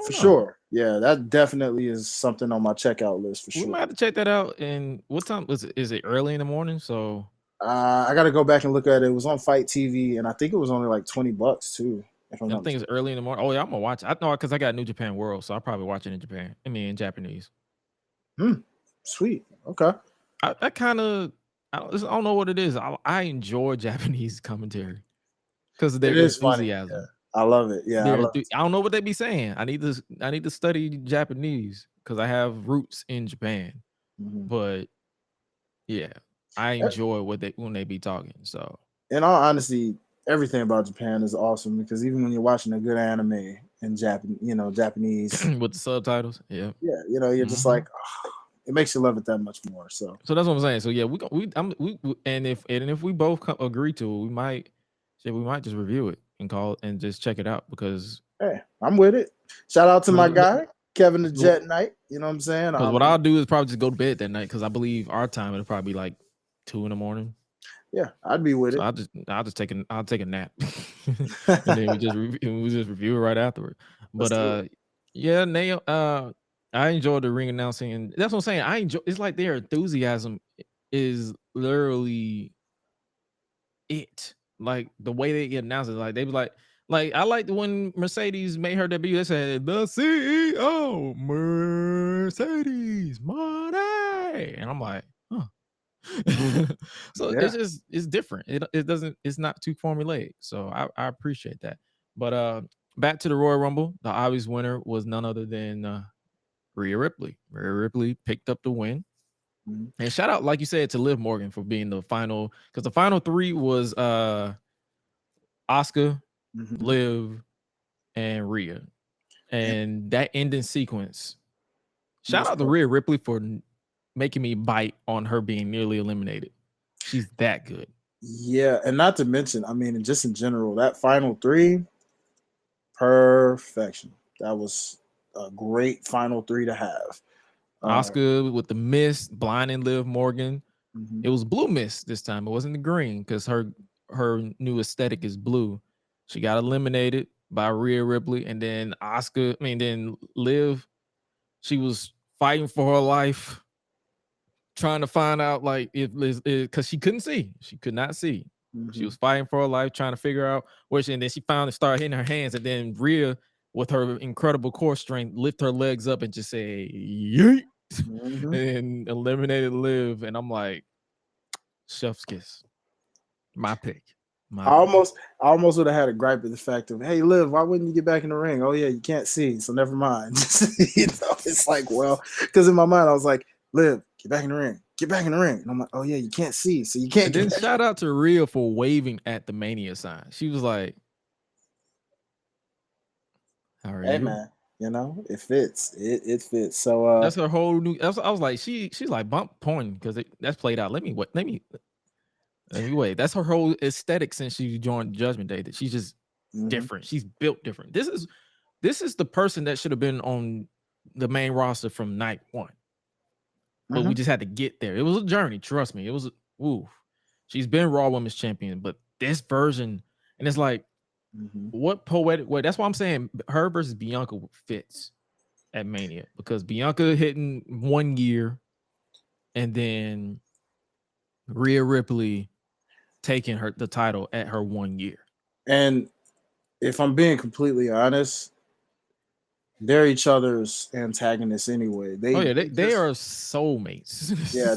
For sure. Yeah, that definitely is something on my checkout list for sure. We might have to check that out. And what time was it? Is it early in the morning? So I got to go back and look at it. It was on Fight TV, and I think it was only like $20 too. I think it's early in the morning. Oh yeah, I'm gonna watch it. I know because I got New Japan World, so I'll probably watch it in Japan. I mean, in Japanese. Sweet. Okay. I don't know what it is. I enjoy Japanese commentary because their enthusiasm. Yeah. I love it. Yeah, I don't know what they be saying. I need to study Japanese because I have roots in Japan. But yeah, I enjoy when they be talking. So in all honesty, everything about Japan is awesome because even when you're watching a good anime in Japanese with the subtitles, yeah, you know, you're just like, oh, it makes you love it that much more. So that's what I'm saying. So yeah, if we both agree to it, we might just review it and just check it out because hey, I'm with it. Shout out to my guy Kevin the Jet Knight. You know what I'm saying? Because what I'll do is probably just go to bed that night because I believe our time it'll probably be like 2 a.m. Yeah, I'd be with it. I'll take a nap, and then we just review it right afterward. But yeah, Nail. I enjoy the ring announcing, and that's what I'm saying. I enjoy. It's like their enthusiasm is literally it. Like the way they get announced, like they was like I liked when Mercedes made her debut. They said the CEO Mercedes money, and I'm like, huh. So it's different. It's not too formulaic. So I appreciate that. But back to the Royal Rumble, the obvious winner was none other than Rhea Ripley. Rhea Ripley picked up the win. And shout out, like you said, to Liv Morgan for being the final, because the final 3 was Asuka, Liv, and Rhea. And that ending sequence. Shout out to Rhea Ripley for making me bite on her being nearly eliminated. She's that good. Yeah, and not to mention, I mean, just in general, that final 3, perfection. That was a great final 3 to have. Asuka with the mist, blinding Liv Morgan. It was blue mist this time. It wasn't the green because her new aesthetic is blue. She got eliminated by Rhea Ripley, and then then Liv, she was fighting for her life, trying to find out like because she couldn't see. She could not see. She was fighting for her life, trying to figure out where and then she finally started hitting her hands, and then Rhea, with her incredible core strength, lift her legs up and just say yeet, and eliminated Liv. And I'm like, chef's kiss. My pick. I almost would have had a gripe with the fact of, hey, Liv, why wouldn't you get back in the ring? Oh yeah, you can't see, so never mind. You know, it's like, well, because in my mind I was like, Liv, get back in the ring. Get back in the ring. And I'm like, oh yeah, you can't see, so you can't. And then shout out to Rhea for waving at the Mania sign. She was like, how are you? Man, you know, it fits. It fits. So that's her whole new. I was like, she's like bump pointing because that's played out. Let me wait. That's her whole aesthetic since she joined Judgment Day. That she's just different. She's built different. This is the person that should have been on the main roster from night 1. But we just had to get there. It was a journey. Trust me. It was She's been Raw Women's Champion, but this version, and it's like, what poetic way? That's why I'm saying her versus Bianca fits at Mania, because Bianca hitting 1 year, and then Rhea Ripley taking the title at her 1 year. And if I'm being completely honest, they're each other's antagonists anyway. They are soulmates. Yeah,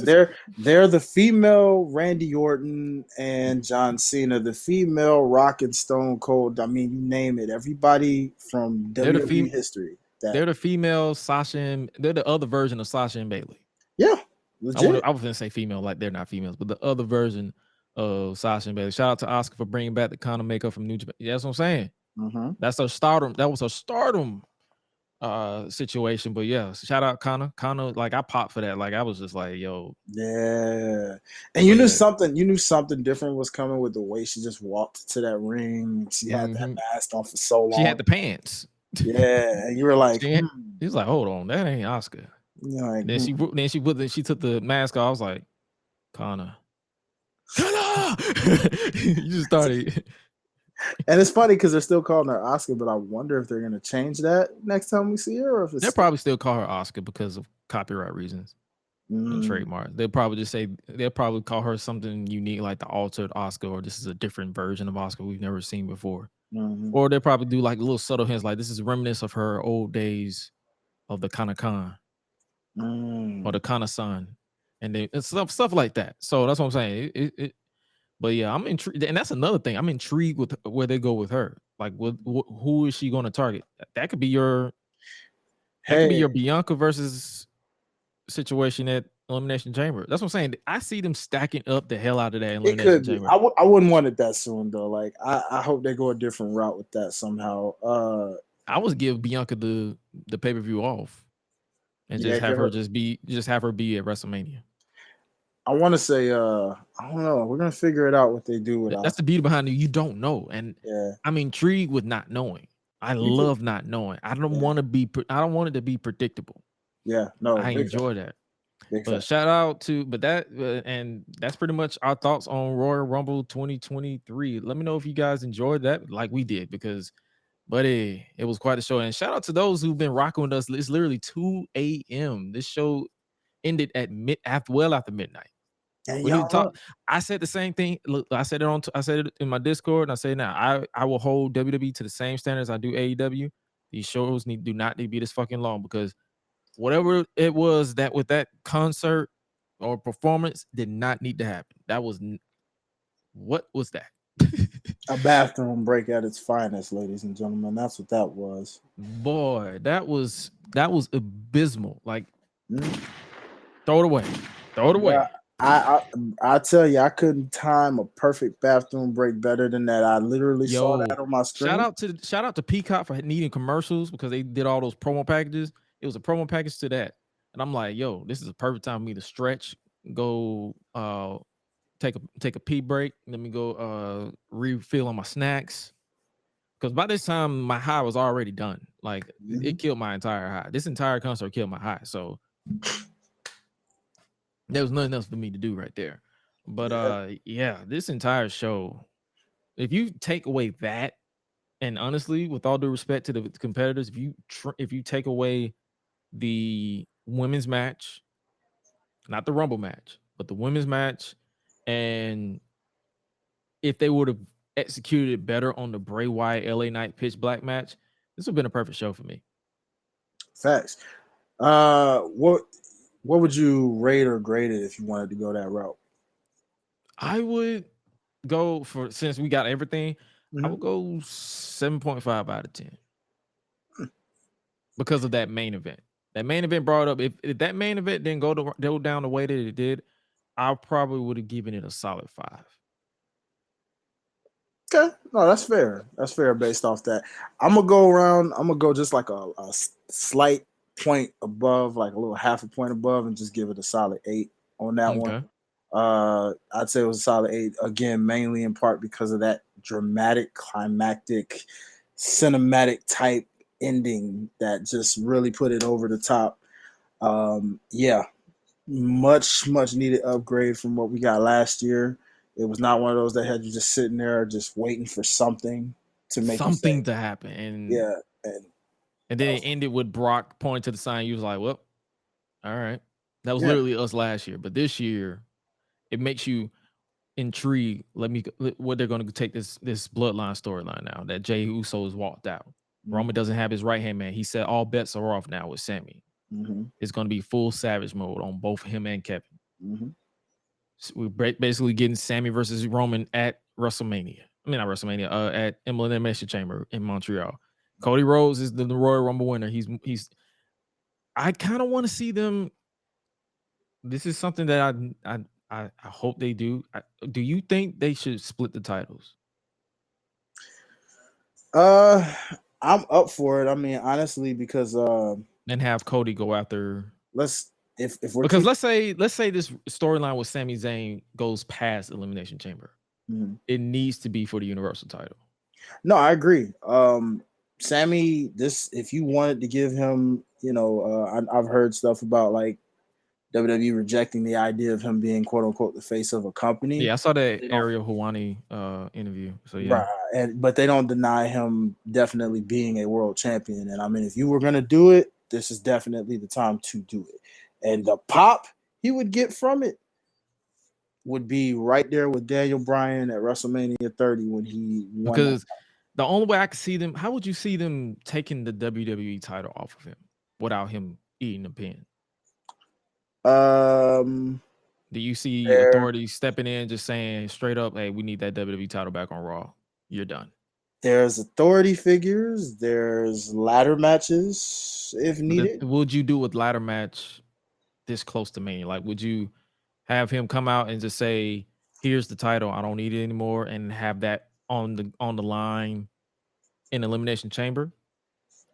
they're the female Randy Orton and John Cena, the female Rock and Stone Cold. I mean, you name it. Everybody from WWE history. They're the female Sasha, and they're the other version of Sasha and Bailey. Yeah, I was gonna say female, like they're not females, but the other version of Sasha and Bailey. Shout out to Asuka for bringing back the kind of makeup from New Japan. Yeah, that's what I'm saying. That's her stardom. That was her stardom situation. But yeah, shout out Connor. Like I popped for that. Like I was just like, yo. Yeah. And you knew something different was coming with the way she just walked to that ring. She had that mask on for so long. She had the pants. Yeah. And you were like, he was like, hold on, that ain't Oscar. Like, then she took the mask off. I was like, Connor. You just started. And it's funny because they're still calling her Oscar, but I wonder if they're gonna change that next time we see her, or if they'll probably still call her Oscar because of copyright reasons and trademark. They'll probably just say they'll probably call her something unique like the altered Oscar, or this is a different version of Oscar we've never seen before. Or they'll probably do like little subtle hints like this is reminiscent of her old days of the Kana-Kan or the Kana-san, and stuff like that. So that's what I'm saying. But yeah, I'm intrigued, and that's another thing. I'm intrigued with where they go with her. Like, who is she going to target? That could be your, Bianca versus situation at Elimination Chamber. That's what I'm saying. I see them stacking up the hell out of that Elimination Chamber. I wouldn't want it that soon though. Like, I hope they go a different route with that somehow. I would give Bianca the pay-per-view off, and just have her be at WrestleMania. I want to say, I don't know. We're gonna figure it out what they do with it. That's the beauty behind it. You don't know, and I'm intrigued with not knowing. I love not knowing. I don't want it to be predictable. Yeah, no, I enjoy that. But shout out to, and that's pretty much our thoughts on Royal Rumble 2023. Let me know if you guys enjoyed that, like we did, because, buddy, it was quite a show. And shout out to those who've been rocking with us. It's literally 2 a.m. This show ended at after midnight. I said the same thing. Look, I said it in my Discord, and I say now, I will hold WWE to the same standards I do AEW. These shows do not need to be this fucking long, because whatever it was that with that concert or performance did not need to happen. What was that? A bathroom break at its finest, ladies and gentlemen. That's what that was. Boy, that was abysmal. Like, throw it away. Yeah. I tell you, I couldn't time a perfect bathroom break better than that. I literally saw that on my screen. Shout out to Peacock for needing commercials, because they did all those promo packages. It was a promo package to that, and I'm like, yo, this is a perfect time for me to stretch, go take a pee break. Let me go refill on my snacks, because by this time my high was already done. Like, it killed my entire high. This entire concert killed my high. So there was nothing else for me to do right there. But this entire show, if you take away that, and honestly, with all due respect to the competitors, if you take away the women's match, not the Rumble match, but the women's match, and if they would have executed it better on the Bray Wyatt LA Knight Pitch Black match, this would have been a perfect show for me. Facts. What would you rate or grade it if you wanted to go that route? I would go for, since we got everything, I would go 7.5 out of 10 because of that main event. That main event brought up, if that main event didn't go down the way that it did, I probably would have given it a solid 5. Okay, no, that's fair. That's fair based off that. I'm gonna go just like a slight point above, like a little half a point above, and just give it a solid 8 on that one. I'd say it was a solid 8, again, mainly in part because of that dramatic, climactic, cinematic type ending that just really put it over the top. Much needed upgrade from what we got last year. It was not one of those that had you just sitting there just waiting for something to make something to happen. And then it ended with Brock pointing to the sign. You was like, well, all right. That was literally us last year. But this year, it makes you intrigued. What they're going to take this bloodline storyline now that Jey Uso has walked out. Roman doesn't have his right hand man. He said all bets are off now with Sami. It's going to be full savage mode on both him and Kevin. So we're basically getting Sami versus Roman at WrestleMania. I mean, not WrestleMania. At Elimination Chamber in Montreal. Cody Rhodes is the Royal Rumble winner. He's. I kind of want to see them. This is something that I hope they do. Do you think they should split the titles? I I'm up for it. I mean, honestly, because and have Cody go after. If we're Because let's say this storyline with Sami Zayn goes past Elimination Chamber, it needs to be for the Universal title. No, I agree. Sammy, if you wanted to give him, I've heard stuff about like WWE rejecting the idea of him being quote unquote the face of a company. Yeah, I saw that Ariel Helwani interview. So yeah, right. But they don't deny him definitely being a world champion. And I mean, if you were gonna do it, this is definitely the time to do it. And the pop he would get from it would be right there with Daniel Bryan at WrestleMania 30 when he won. Because the only way I could see them, how would you see them taking the WWE title off of him without him eating the pin? Do you see authorities stepping in, just saying straight up, "Hey, we need that WWE title back on Raw. You're done." There's authority figures. There's ladder matches if needed. Would you do a ladder match this close to Mania? Like, would you have him come out and just say, "Here's the title. I don't need it anymore," and have that on the line in Elimination Chamber,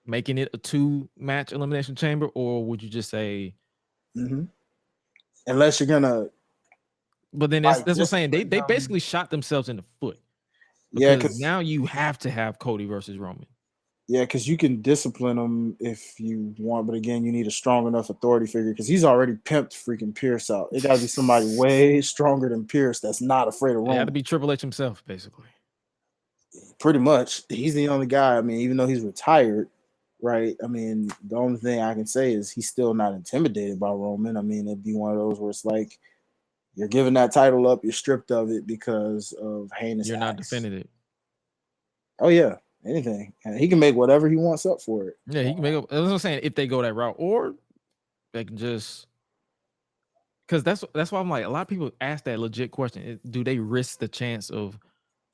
making it a 2-match Elimination Chamber, or would you just say, unless you're gonna? But then that's what I'm saying. They basically shot themselves in the foot. Because now you have to have Cody versus Roman. Yeah, because you can discipline him if you want, but again, you need a strong enough authority figure because he's already pimped freaking Pierce out. It got to be somebody way stronger than Pierce that's not afraid of Roman. It had to be Triple H himself, basically. Pretty much, he's the only guy. I mean, even though he's retired, right? I mean, the only thing I can say is he's still not intimidated by Roman. I mean, it'd be one of those where it's like you're giving that title up, you're stripped of it because of heinous. You're not defending it. Oh yeah, anything. And he can make whatever he wants up for it. Yeah, he can make up. That's what I'm saying. If they go that route, or they can just, because that's why I'm like, a lot of people ask that legit question: do they risk the chance of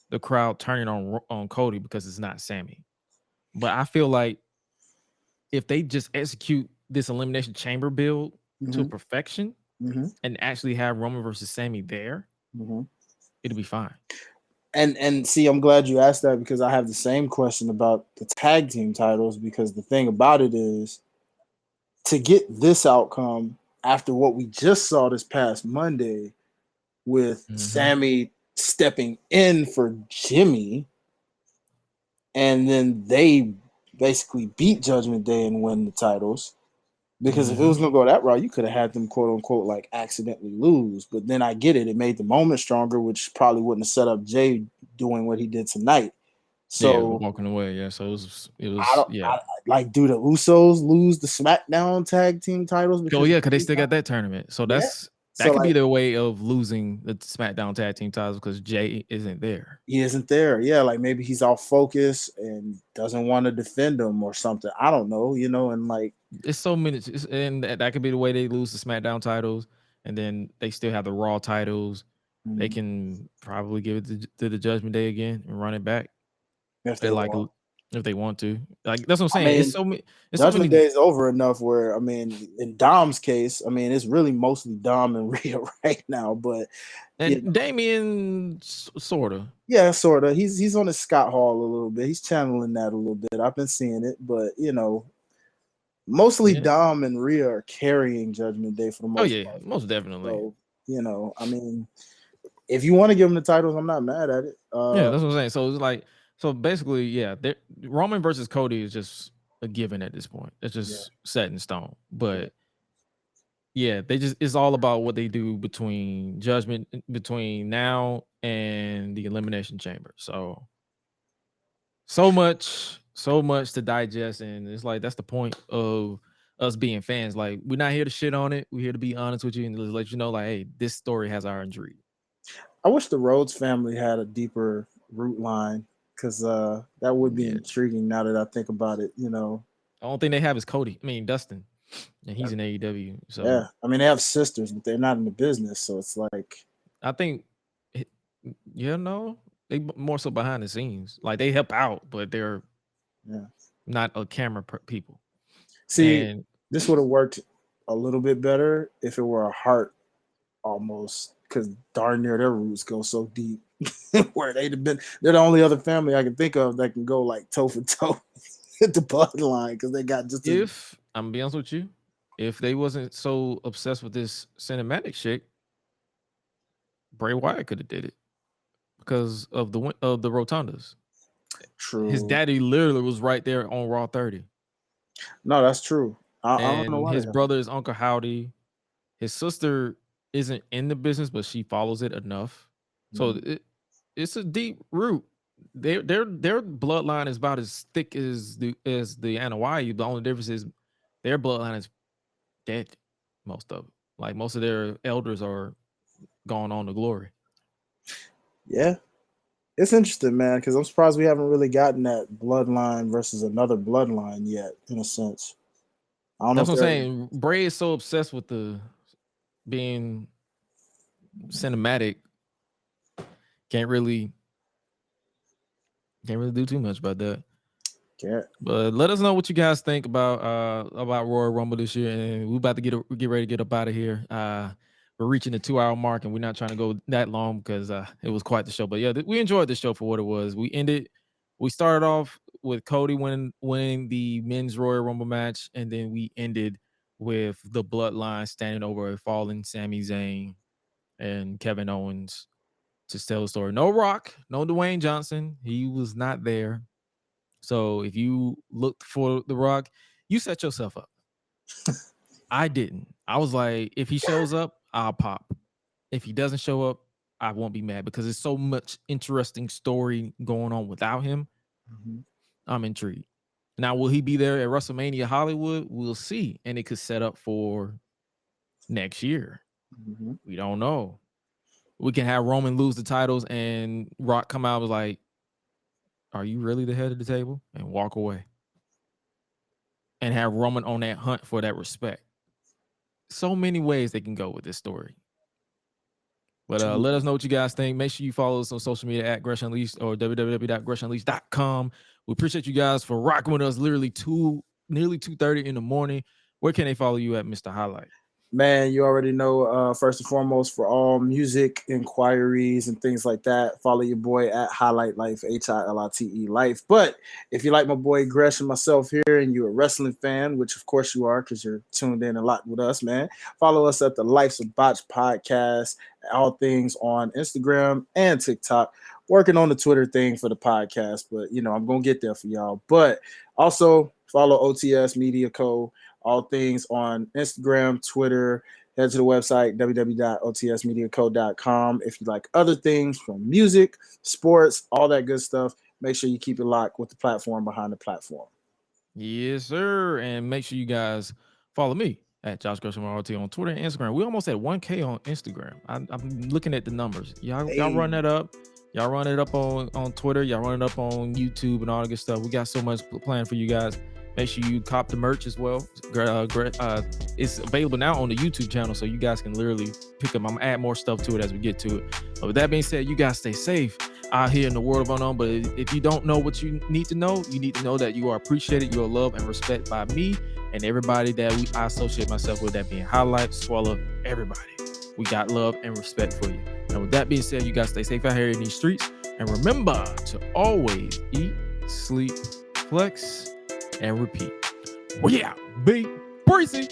the crowd turning on Cody because it's not Sammy? But I feel like if they just execute this Elimination Chamber build to perfection and actually have Roman versus Sammy there, it'll be fine. And see, I'm glad you asked that because I have the same question about the tag team titles, because the thing about it is to get this outcome after what we just saw this past Monday with Sammy stepping in for Jimmy, and then they basically beat Judgment Day and win the titles. Because if it was going to go that route, you could have had them, quote unquote, like accidentally lose. But then I get it. It made the moment stronger, which probably wouldn't have set up Jay doing what he did tonight. So walking away. Yeah. So it was like, do the Usos lose the SmackDown tag team titles? Because they still got that tournament. So that could be their way of losing the SmackDown tag team titles because Jay isn't there. He isn't there. Yeah, like maybe he's off focus and doesn't want to defend them or something. I don't know, and like it's so many, and that could be the way they lose the SmackDown titles, and then they still have the Raw titles. They can probably give it to the Judgment Day again and run it back if they want to. Like that's what I'm saying. I mean, it's so many. Judgment Day is over enough where in Dom's case, it's really mostly Dom and Rhea right now. But Damian sorta. Yeah, sorta. He's on his Scott Hall a little bit. He's channeling that a little bit. I've been seeing it, but mostly Dom and Rhea are carrying Judgment Day for the most part. Most definitely. So, if you want to give them the titles, I'm not mad at it. That's what I'm saying. So it's like, so basically, Roman versus Cody is just a given at this point. It's just set in stone. But it's all about what they do between now and the Elimination Chamber. So much to digest, and it's like that's the point of us being fans. Like, we're not here to shit on it. We're here to be honest with you and let you know, like, hey, this story has our intrigue. I wish the Rhodes family had a deeper root line, because that would be intriguing now that I think about it. The only thing they have is Dustin, and he's in AEW. So they have sisters, but they're not in the business. So it's like, I think, they more so behind the scenes. Like, they help out, but they're not a camera people. See, this would have worked a little bit better if it were a heart almost, because darn near their roots go so deep. Where they'd have been, they're the only other family I can think of that can go like toe for toe. the bloodline because they got just if I'm gonna be honest with you, if they wasn't so obsessed with this cinematic shit, Bray Wyatt could have did it because of the rotundas. true. His daddy literally was right there on Raw 30. No, that's true. I don't know And why his brother is Uncle Howdy. His sister isn't in the business, but she follows it enough. So it's a deep root. Their bloodline is about as thick as the Anoa'i. The only difference is their bloodline is dead. Most of it, like most of their elders are gone on to glory. Yeah, it's interesting, man, because I'm surprised we haven't really gotten that bloodline versus another bloodline yet, in a sense. I don't That's know. what I'm saying. Bray is so obsessed with the being cinematic, can't really do too much about that. Can't. But let us know what you guys think about Royal Rumble this year, and we're about to get ready to get up out of here. We're reaching the 2-hour mark, and we're not trying to go that long because it was quite the show. But yeah, we enjoyed the show for what it was. We started off with Cody winning the men's Royal Rumble match, and then we ended with the Bloodline standing over a fallen Sami Zayn and Kevin Owens to tell the story. No Rock, no Dwayne Johnson. He was not there. So if you looked for The Rock, you set yourself up. I didn't. I was like, if he shows up, I'll pop. If he doesn't show up, I won't be mad because there's so much interesting story going on without him. I'm intrigued. Now, will he be there at WrestleMania Hollywood? We'll see. And it could set up for next year. We don't know. We can have Roman lose the titles and Rock come out and was like, are you really the head of the table? And walk away. And have Roman on that hunt for that respect. So many ways they can go with this story. But let us know what you guys think. Make sure you follow us on social media at Gresh Unleashed or www.gressunleashed.com. We appreciate you guys for rocking with us nearly 2:30 in the morning. Where can they follow you at, Mr. Hi-Lite? Man, you already know, first and foremost, for all music inquiries and things like that, follow your boy at Hi-Lite Life, HILITE Life. But if you like my boy Gresh and myself here and you're a wrestling fan, which of course you are because you're tuned in a lot with us, man, follow us at the Life's of Botch podcast, all things on Instagram and TikTok. Working on the Twitter thing for the podcast, but, I'm going to get there for y'all. But also follow OTS Media Co., all things on Instagram, Twitter. Head to the website, www.otsmediaco.com. If you like other things from music, sports, all that good stuff, make sure you keep it locked with the platform behind the platform. Yes, sir. And make sure you guys follow me at Josh Gresham RT on Twitter and Instagram. We almost at 1K on Instagram. I'm looking at the numbers. Y'all run that up. Y'all run it up on Twitter. Y'all run it up on YouTube and all that good stuff. We got so much planned for you guys. Make sure you cop the merch as well. It's available now on the YouTube channel, so you guys can literally pick them. I'm gonna add more stuff to it as we get to it. But with that being said, you guys stay safe out here in the world of unknown. But if you don't know what you need to know that you are appreciated, you are loved and respected by me and everybody that I associate myself with, that being Hi-Lite, Swallow, everybody. We got love and respect for you. And with that being said, you guys stay safe out here in these streets. And remember to always eat, sleep, flex, and repeat. Well, yeah, be breezy.